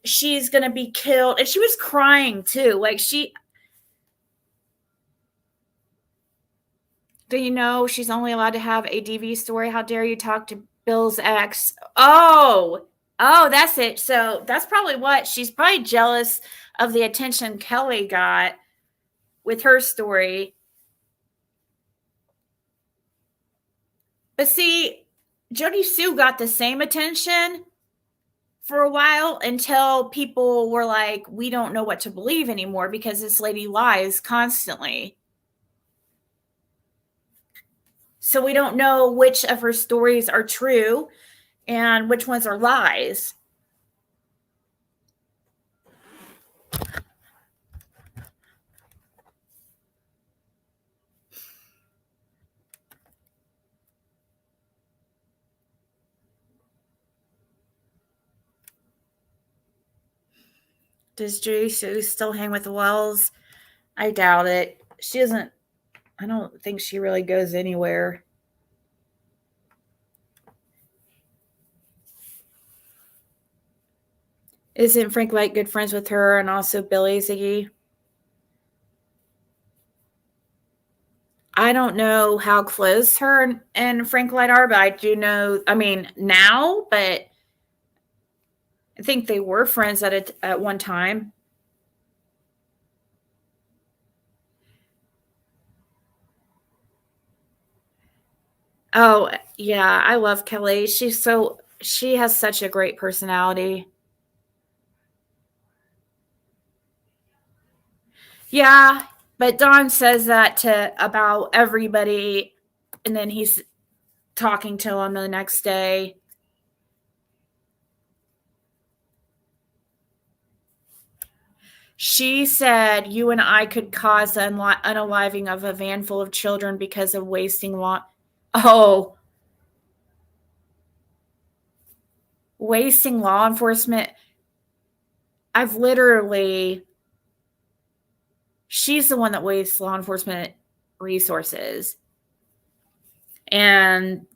she's gonna be killed. And she was crying too. Like do you know she's only allowed to have a DV story? How dare you talk to Bill's ex? Oh, that's it. So that's probably what she's probably jealous of the attention Kelly got with her story. But see, Jody Sue got the same attention for a while until people were like, we don't know what to believe anymore because this lady lies constantly. So we don't know which of her stories are true and which ones are lies. Does Jody Sue still hang with the Wells? I doubt it. She doesn't. I don't think she really goes anywhere. Isn't Frank Light good friends with her and also Billy Ziggy? I don't know how close her and Frank Light are, but I do know, I mean, now, but I think they were friends at one time. Oh, yeah, I love Kelly. She has such a great personality. Yeah, but Don says that to about everybody, and then he's talking to him the next day. She said you and I could cause the unaliving of a van full of children because of wasting Oh, wasting law enforcement. I've literally, she's the one that wastes law enforcement resources. And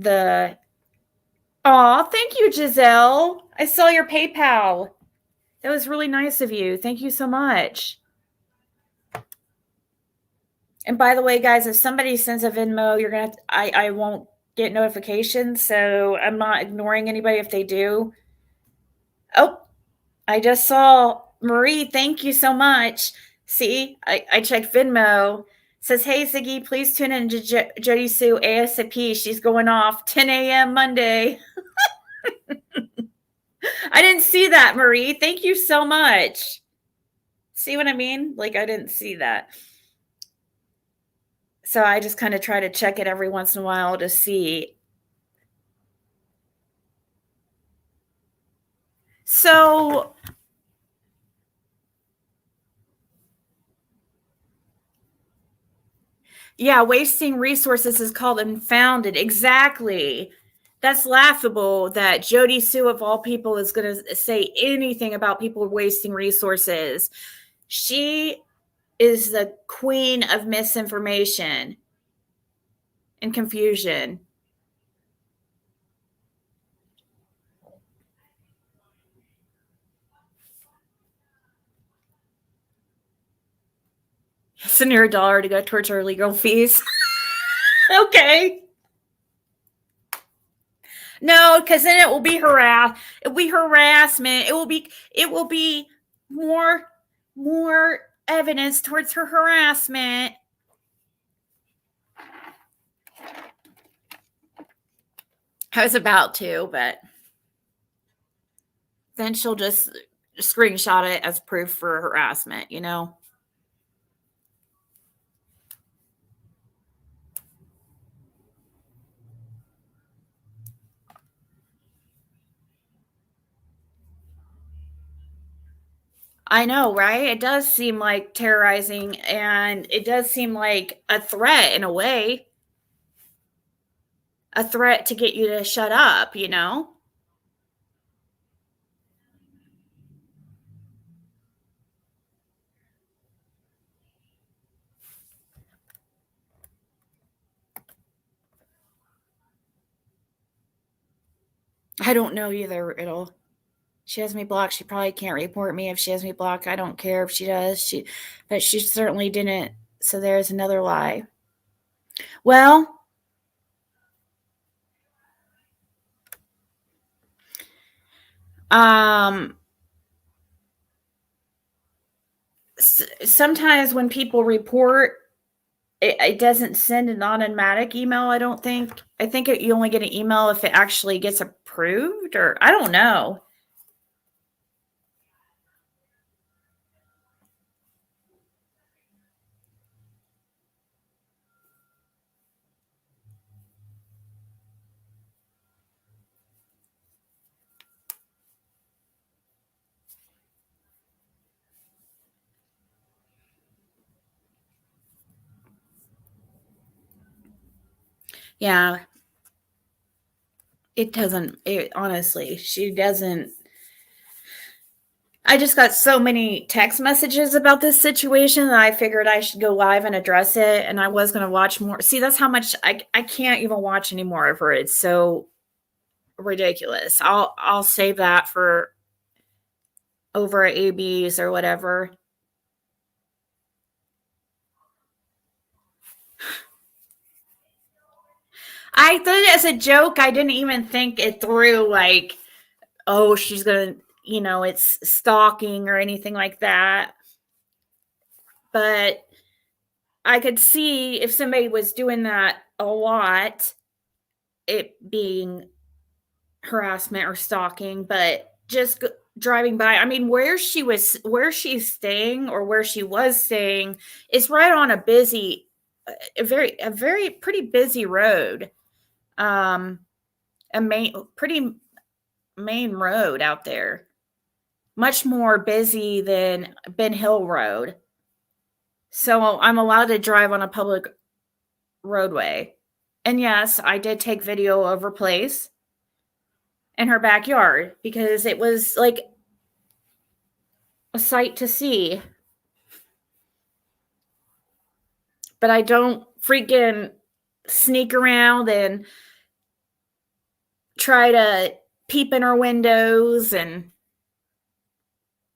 thank you, Giselle. I saw your PayPal. That was really nice of you. Thank you so much. And by the way, guys, if somebody sends a Venmo, you're going to, I won't get notifications. So I'm not ignoring anybody if they do. Oh, I just saw Marie. Thank you so much. See, I checked Venmo. Says, hey, Ziggy, please tune in to Jody Sue ASAP. She's going off 10 a.m. Monday. I didn't see that, Marie. Thank you so much. See what I mean? Like, I didn't see that. So I just kind of try to check it every once in a while to see. So yeah, wasting resources is called unfounded. Exactly. That's laughable that Jody Sue, of all people, is going to say anything about people wasting resources. She is the queen of misinformation and confusion. Send her $1 to go towards her legal fees. Okay. No, because then it will be harassment. It will be more evidence towards her harassment. I was about to, but then she'll just screenshot it as proof for harassment, you know? I know, right? It does seem like terrorizing, and it does seem like a threat in a way. A threat to get you to shut up, you know? I don't know either, Riddle. She has me blocked. She probably can't report me if she has me blocked. I don't care if she does. But she certainly didn't. So there's another lie. Well, um, sometimes when people report, it doesn't send an automatic email. I don't think. I think you only get an email if it actually gets approved, or I don't know. Yeah, it doesn't. It honestly, she doesn't. I just got so many text messages about this situation that I figured I should go live and address it. And I was going to watch more. See, that's how much I can't even watch anymore of her. It's so ridiculous. I'll save that for over at ABs or whatever. I thought it as a joke. I didn't even think it through. Like, oh, she's gonna, it's stalking or anything like that. But I could see if somebody was doing that a lot, it being harassment or stalking. But just driving by, I mean, where she's staying or where she was staying is right on a very pretty busy road. A pretty main road out there, much more busy than Ben Hill Road. So I'm allowed to drive on a public roadway. And yes, I did take video of her place and her backyard because it was like a sight to see. But I don't freaking sneak around and try to peep in her windows and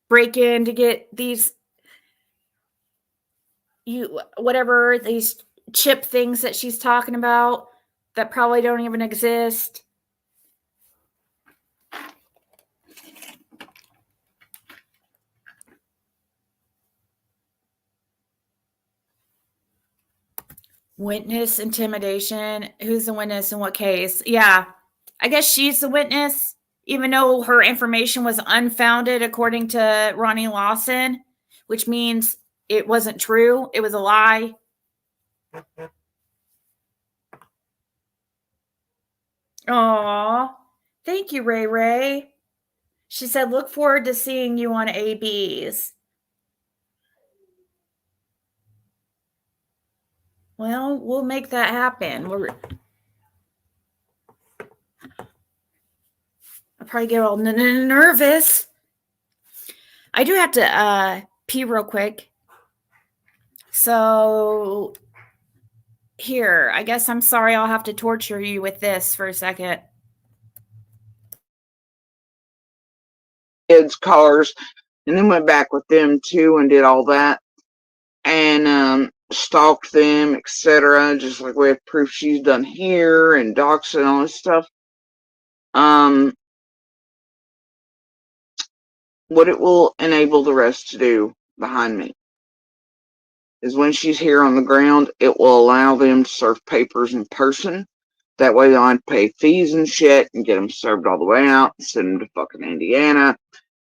break in to get these these chip things that she's talking about that probably don't even exist. Witness intimidation. Who's the witness in what case? Yeah, I guess she's the witness, even though her information was unfounded according to Ronnie Lawson, which means it wasn't true. It was a lie. Aw, thank you, Ray Ray. She said, look forward to seeing you on ABs. Well, we'll make that happen. I'll probably get all nervous. I do have to pee real quick. So here, I guess I'm sorry I'll have to torture you with this for a second. Kids' cars, and then went back with them too and did all that, and stalked them, etc. Just like we have proof she's done here and Doxxing and all this stuff. What it will enable the rest to do behind me is when she's here on the ground, it will allow them to serve papers in person That way they don't have to pay fees and shit and get them served all the way out and send them to fucking Indiana.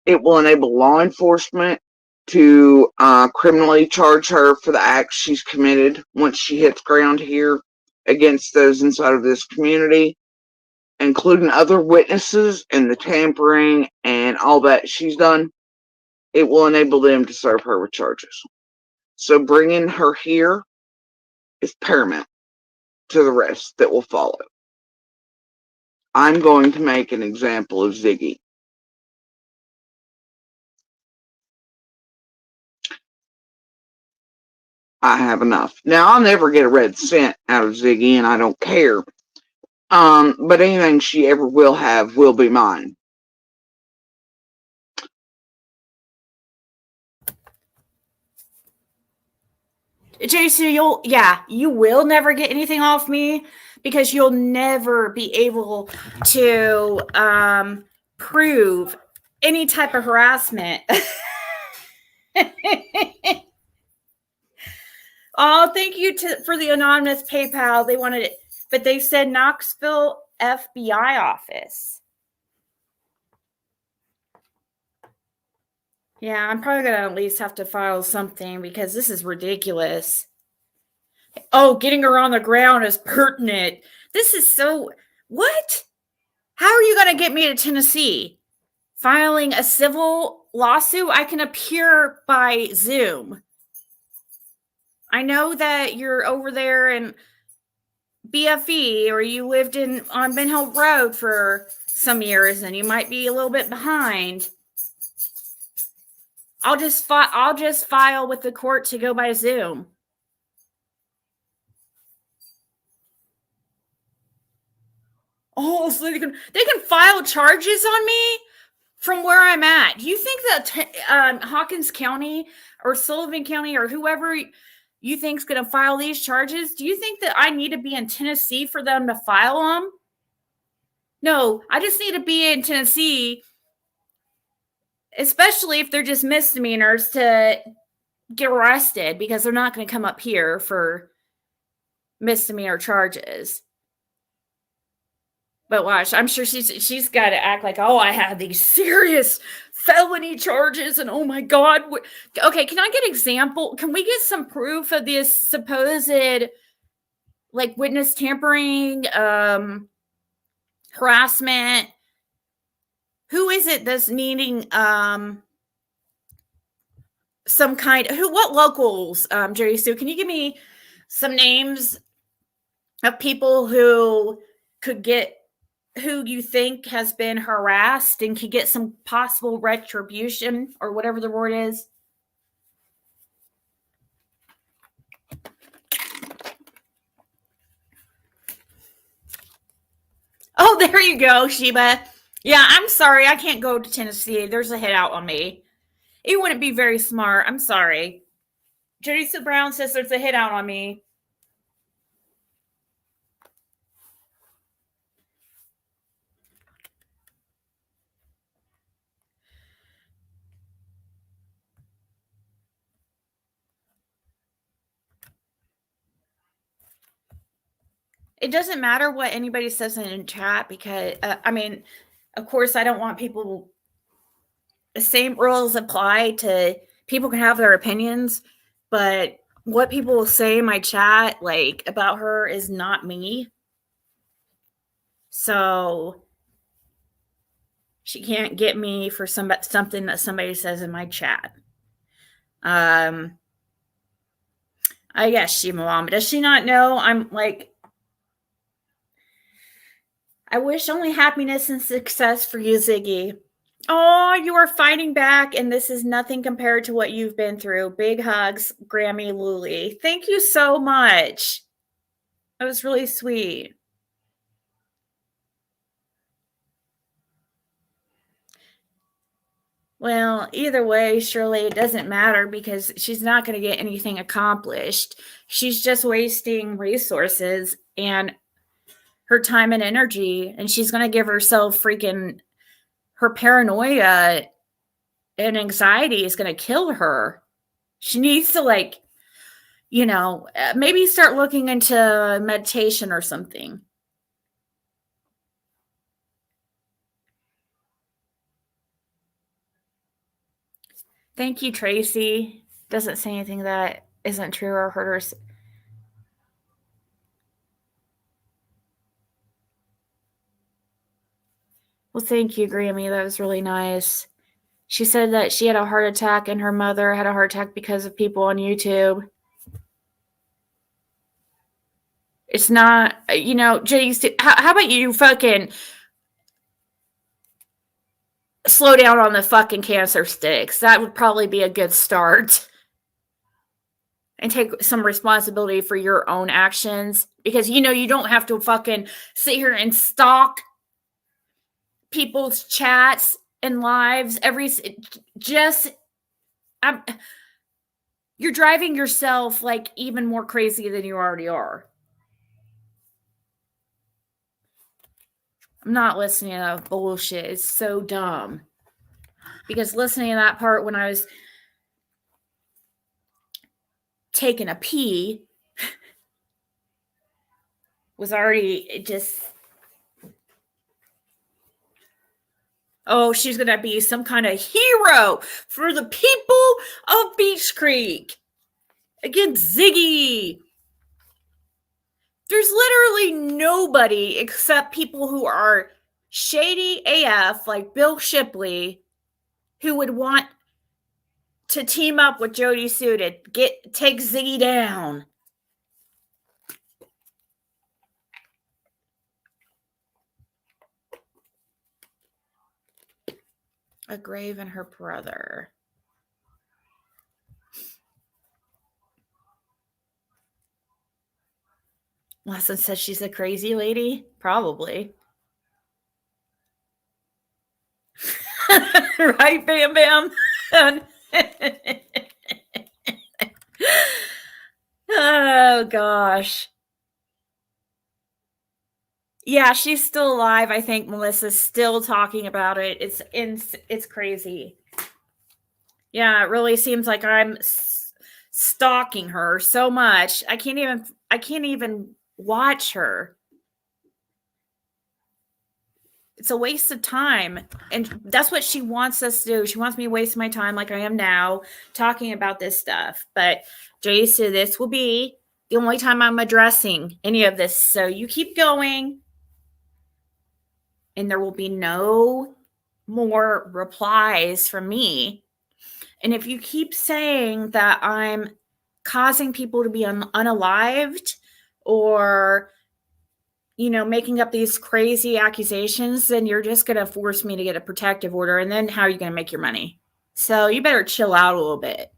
It will enable law enforcement to criminally charge her for the acts she's committed once she hits ground here against those inside of this community, including other witnesses and the tampering and all that she's done. It will enable them to serve her with charges. So bringing her here is paramount to the rest that will follow. I'm going to make an example of Ziggy. I have enough. Now, I'll never get a red cent out of Ziggy, and I don't care. But anything she ever will have will be mine. Jason, you will never get anything off me because you'll never be able to prove any type of harassment. Oh, thank you for the anonymous PayPal. They wanted it, but they said Knoxville FBI office. Yeah, I'm probably going to at least have to file something because this is ridiculous. Oh, getting her on the ground is pertinent. This is so... What? How are you going to get me to Tennessee? Filing a civil lawsuit? I can appear by Zoom. I know that you're over there in BFE or you lived on Ben Hill Road for some years and you might be a little bit behind. I'll just file with the court to go by Zoom. Oh, so they can file charges on me from where I'm at. Do you think that Hawkins County or Sullivan County or whoever you think's going to file these charges, do you think that I need to be in Tennessee for them to file them? No, I just need to be in Tennessee, especially if they're just misdemeanors, to get arrested because they're not going to come up here for misdemeanor charges. But watch, I'm sure she's got to act like, oh, I had these serious felony charges and oh my God. Okay, can I get example? Can we get some proof of this supposed like witness tampering, harassment? Who is it that's needing some kind of, what locals, Jerry Sue? Can you give me some names of people who could get, who you think has been harassed and could get some possible retribution or whatever the word is? Oh, there you go, Sheba. Yeah, I'm sorry. I can't go to Tennessee. There's a hit out on me. It wouldn't be very smart. I'm sorry. Judy Sue Brown says there's a hit out on me. It doesn't matter what anybody says in chat because, I mean, of course, I don't want people, the same rules apply to, people can have their opinions, but what people will say in my chat, like, about her is not me. So she can't get me for something that somebody says in my chat. I guess she, mom, does she not know? I'm like, I wish only happiness and success for you, Ziggy. Oh, you are fighting back, and this is nothing compared to what you've been through. Big hugs, Grammy Luli. Thank you so much. That was really sweet. Well, either way, Shirley, it doesn't matter because she's not going to get anything accomplished. She's just wasting resources and her time and energy, and she's going to give herself freaking, her paranoia and anxiety is going to kill her. She needs to, like, you know, maybe start looking into meditation or something. Thank you, Tracy. Doesn't say anything that isn't true or hurt her. Well, thank you, Grammy. That was really nice. She said that she had a heart attack and her mother had a heart attack because of people on YouTube. It's not, JC, how about you fucking slow down on the fucking cancer sticks? That would probably be a good start. And take some responsibility for your own actions. Because, you don't have to fucking sit here and stalk people's chats and lives you're driving yourself like even more crazy than you already are. I'm not listening to that bullshit. It's so dumb. Because listening to that part when I was taking a pee was already just, oh, she's going to be some kind of hero for the people of Beach Creek against Ziggy. There's literally nobody except people who are shady AF, like Bill Shipley, who would want to team up with Jody Sue to take Ziggy down. A grave and her brother. Lesson says she's a crazy lady? Probably. Right, Bam Bam? Oh, gosh. Yeah, she's still alive. I think Melissa's still talking about it. It's crazy. Yeah, it really seems like I'm stalking her so much. I can't even watch her. It's a waste of time. And that's what she wants us to do. She wants me to waste my time like I am now talking about this stuff. But Jason, this will be the only time I'm addressing any of this. So you keep going. And there will be no more replies from me. And if you keep saying that I'm causing people to be unalived or, making up these crazy accusations, then you're just going to force me to get a protective order. And then how are you going to make your money? So you better chill out a little bit.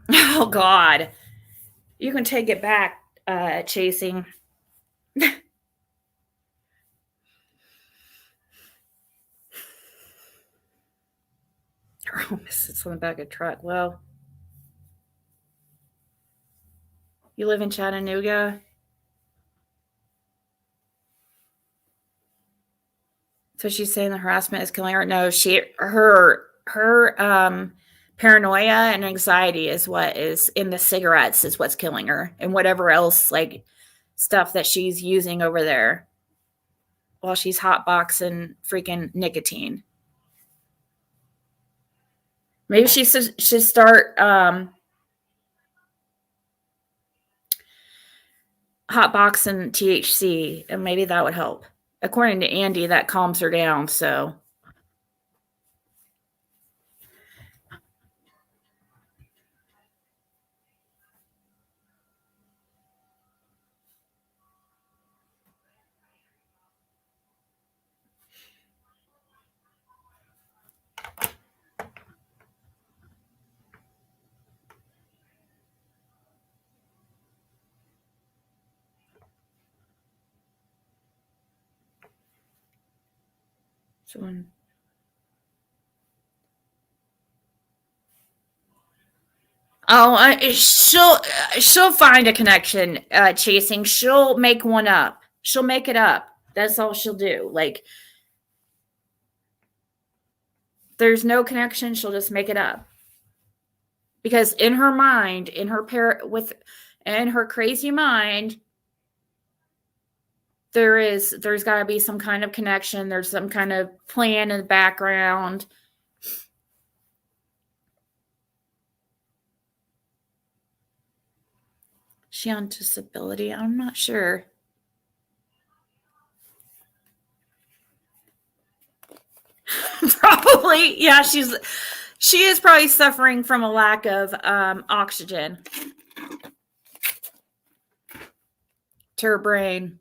Oh, God. You can take it back, Chasing. Her home sits on the back of a truck. Well, you live in Chattanooga? So she's saying the harassment is killing her? No, her paranoia and anxiety is what is in the cigarettes is what's killing her, and whatever else like stuff that she's using over there while she's hotboxing freaking nicotine. Maybe she should start hotboxing THC, and maybe that would help. According to Andy, that calms her down. So she'll find a connection, Chasing. She'll make one up. She'll make it up. That's all she'll do. Like, there's no connection. She'll just make it up. Because in her mind, in her crazy mind, there's got to be some kind of connection. There's some kind of plan in the background. She on disability? I'm not sure. Probably, yeah. She is probably suffering from a lack of oxygen to her brain.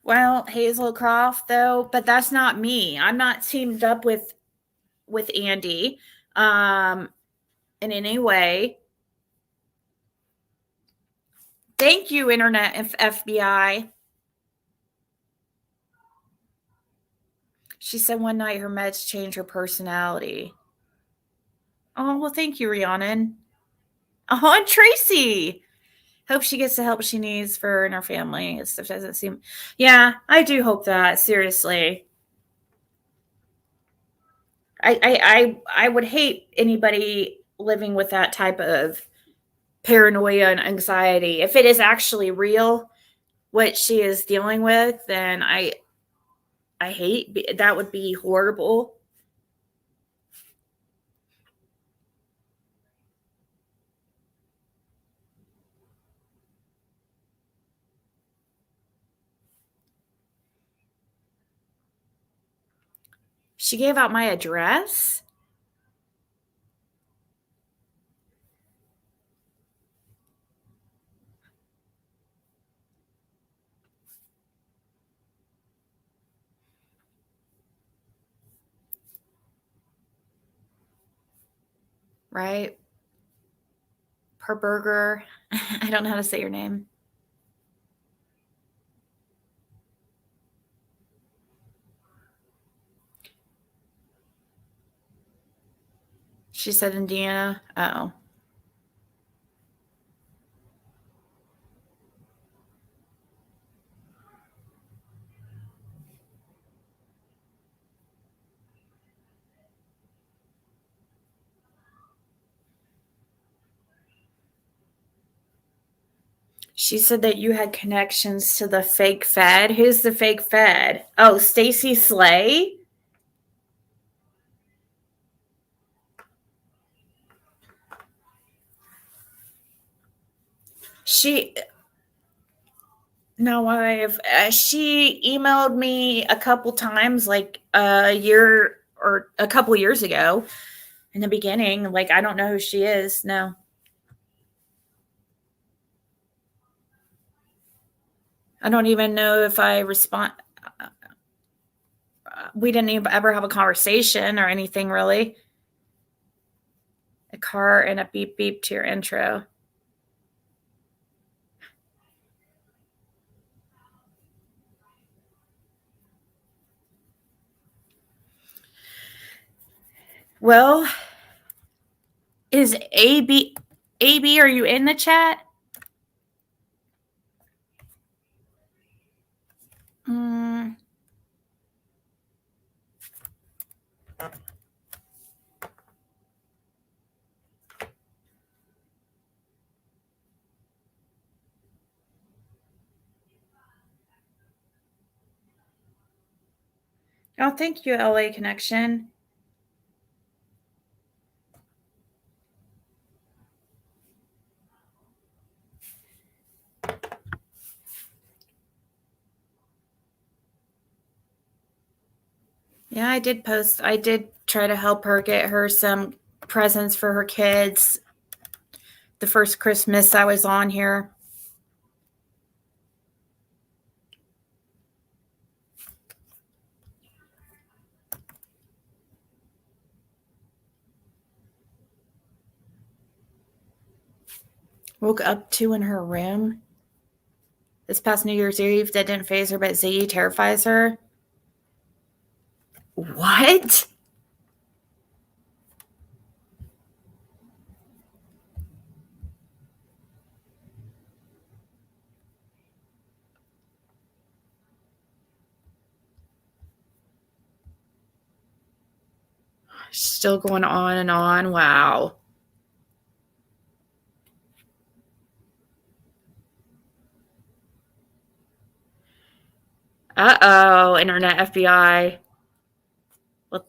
Well, Hazel Croft, though, but that's not me. I'm not teamed up with Andy in any way. Thank you, Internet FBI. She said one night her meds changed her personality. Oh, well, thank you, Rhiannon. Oh, and Tracy. Hope she gets the help she needs for her and her family. It doesn't seem. Yeah, I do hope that. Seriously. I would hate anybody living with that type of paranoia and anxiety. If it is actually real, what she is dealing with, then I hate that. Would be horrible. She gave out my address. Right? Per burger. I don't know how to say your name. She said Indiana. Oh. She said that you had connections to the fake Fed. Who's the fake Fed? Oh, Stacy Slay? She emailed me a couple times, like a year or a couple years ago in the beginning. Like, I don't know who she is. No. I don't even know if I respond. We didn't even ever have a conversation or anything, really. A car and a beep beep to your intro. Well, is AB, are you in the chat? Oh, thank you, LA Connection. Yeah, I did post. I did try to help her get her some presents for her kids. The first Christmas I was on here. Woke up to in her room this past New Year's Eve. That didn't faze her, but Ziggy terrifies her. What? Still going on and on. Wow. Uh-oh, Internet FBI. Well,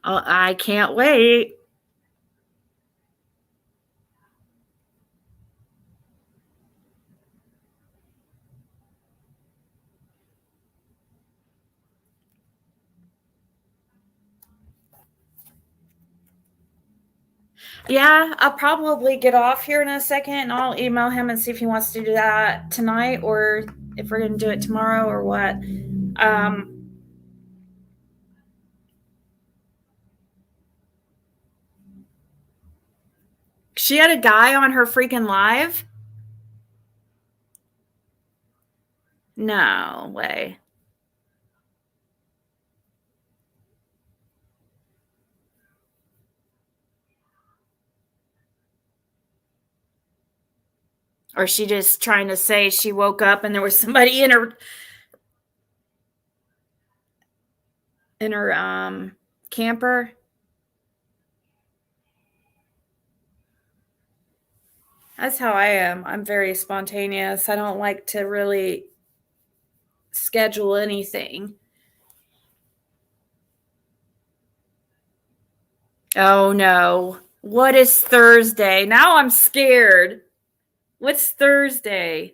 I can't wait. Yeah, I'll probably get off here in a second and I'll email him and see if he wants to do that tonight or if we're going to do it tomorrow or what. She had a guy on her freaking live? No way. Or she just trying to say she woke up and there was somebody in her camper. That's how I am. I'm very spontaneous. I don't like to really schedule anything. Oh no. What is Thursday? Now I'm scared. What's Thursday?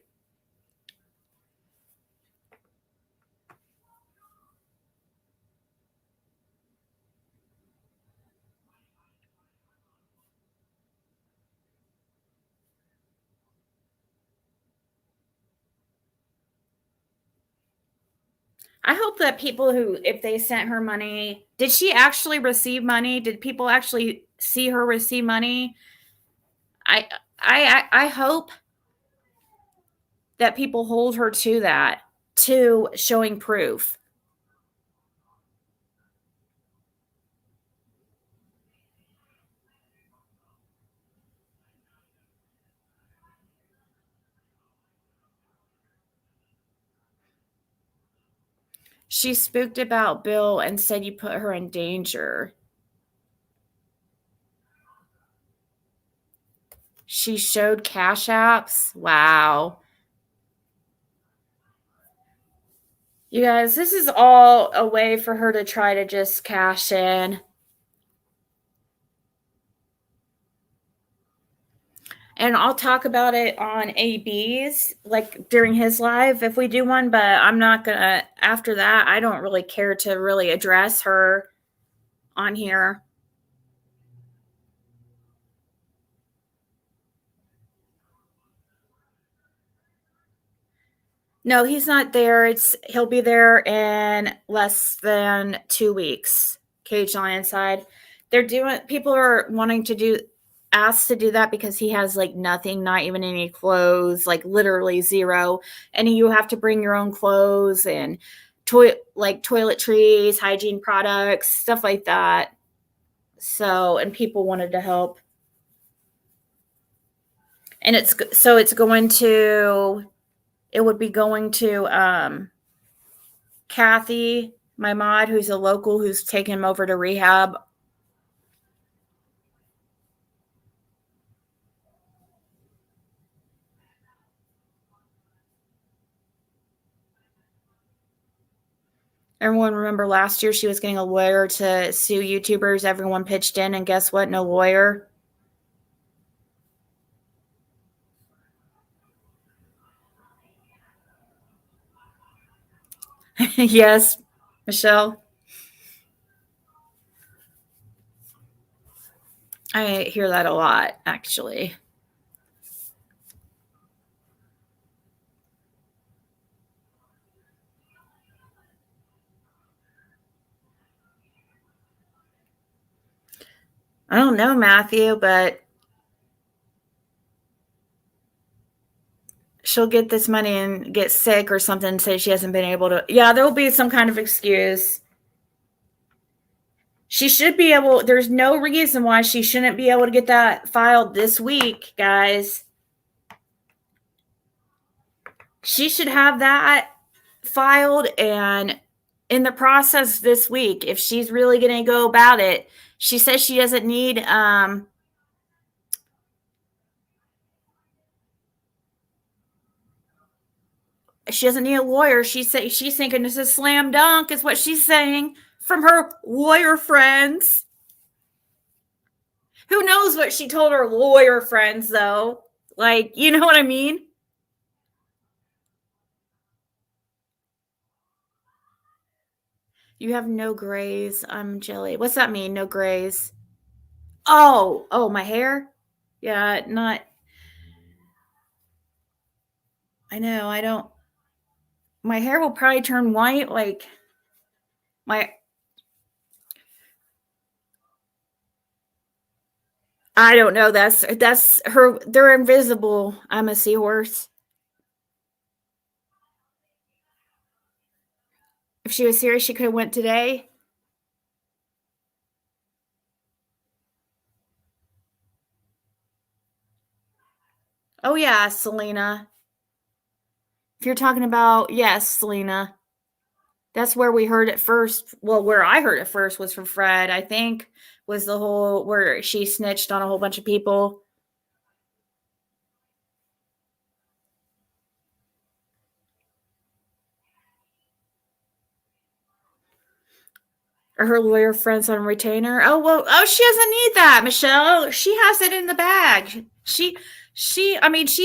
I hope that people who, if they sent her money, did she actually receive money? Did people actually see her receive money? I hope that people hold her to that, to showing proof. She spooked about Bill and said you put her in danger. She showed cash apps. Wow. You guys, this is all a way for her to try to just cash in. And I'll talk about it on AB's, like during his live if we do one, but I'm not going to, after that, I don't really care to really address her on here. No, he's not there. He'll be there in less than 2 weeks. Cage Lion side. People are wanting to asked to do that because he has like nothing, not even any clothes, like literally zero. And you have to bring your own clothes and toiletries, hygiene products, stuff like that. So, and people wanted to help. And it would be going to Kathy, my mod, who's a local, who's taking him over to rehab. Everyone remember last year she was getting a lawyer to sue YouTubers. Everyone pitched in, and guess what? No lawyer. Yes, Michelle. I hear that a lot, actually. I don't know, Matthew, but she'll get this money and get sick or something, say she hasn't been able to. Yeah, there'll be some kind of excuse. She should be able, there's no reason why she shouldn't be able to get that filed this week, guys. She should have that filed, and in the process this week, if she's really going to go about it, she says she doesn't need a lawyer. She's thinking this is slam dunk, is what she's saying from her lawyer friends. Who knows what she told her lawyer friends, though? Like, you know what I mean? You have no grays. I'm jelly. What's that mean? No grays. Oh, my hair? Yeah, not. I know. I don't. My hair will probably turn white. Like, I don't know. That's her. They're invisible. I'm a seahorse. If she was serious, she could have went today. Oh yeah, Selena. If you're talking about, yes, Selena. That's where we heard it first. Well, where I heard it first was from Fred, I think, was the whole where she snitched on a whole bunch of people. Or her lawyer friends on retainer. Oh, well, she doesn't need that, Michelle. She has it in the bag. She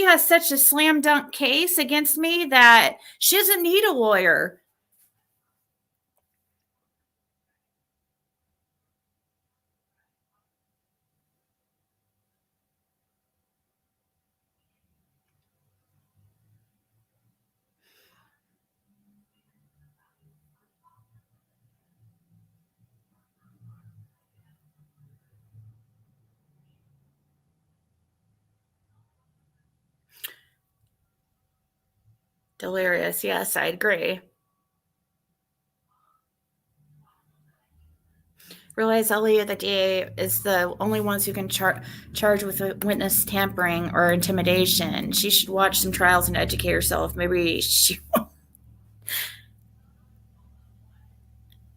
has such a slam dunk case against me that she doesn't need a lawyer. Delirious. Yes, I agree. Realize Elliot, the DA, is the only ones who can charge with witness tampering or intimidation. She should watch some trials and educate herself. Maybe she.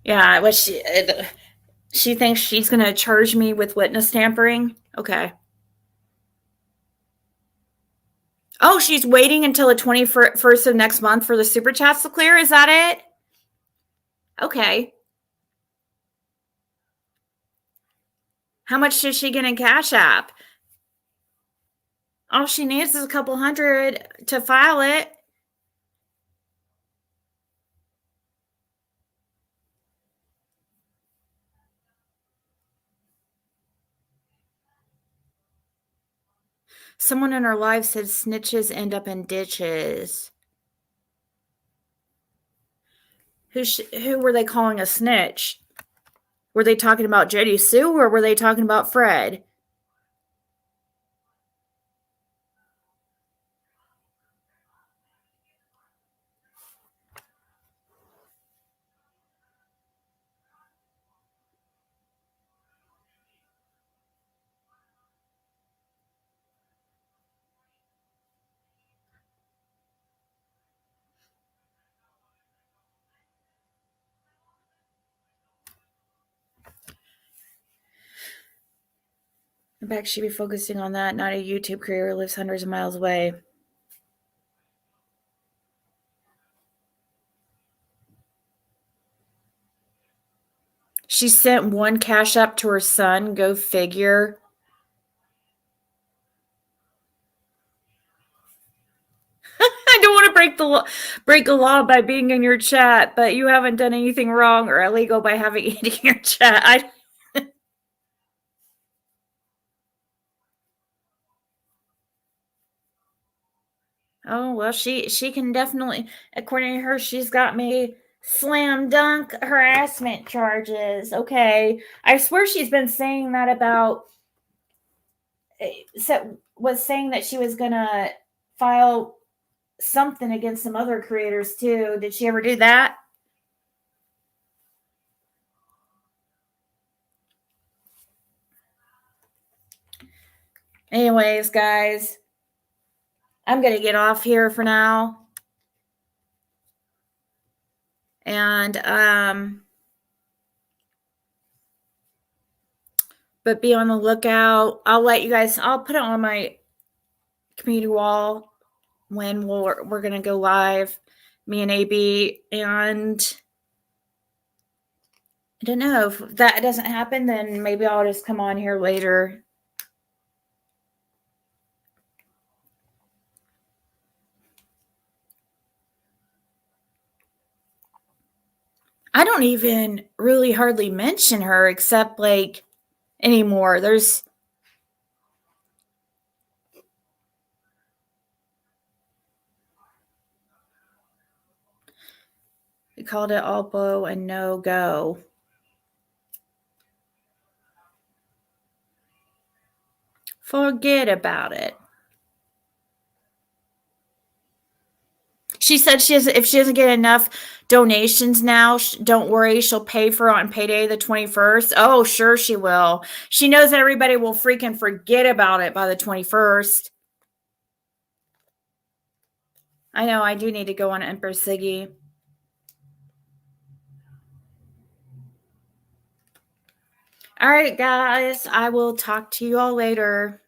Yeah, what she thinks she's going to charge me with witness tampering. Okay. Oh, she's waiting until the 21st of next month for the super chats to clear. Is that it? Okay. How much does she get in Cash App? All she needs is a couple hundred to file it. Someone in her life said snitches end up in ditches. Who were they calling a snitch? Were they talking about Jody Sue or were they talking about Fred? In fact, she'd be focusing on that, not a YouTube career who lives hundreds of miles away. She sent one Cash App to her son. Go figure. I don't want to break the law by being in your chat, but you haven't done anything wrong or illegal by having it in your chat. Oh, well, she can definitely, according to her, she's got me slam dunk harassment charges. Okay. I swear she's been saying that about, was saying that she was going to file something against some other creators too. Did she ever do that? Anyways, guys, I'm going to get off here for now. And but be on the lookout. I'll let you guys, I'll put it on my community wall when we're gonna go live, me and AB. And I don't know if that doesn't happen, then maybe I'll just come on here later. I don't even really hardly mention her except like anymore. We called it all blow and no go. Forget about it. She said if she doesn't get enough donations now, don't worry, she'll pay for it on Payday the 21st. Oh, sure she will. She knows that everybody will freaking forget about it by the 21st. I know, I do need to go on Empress Ziggy. All right, guys, I will talk to you all later.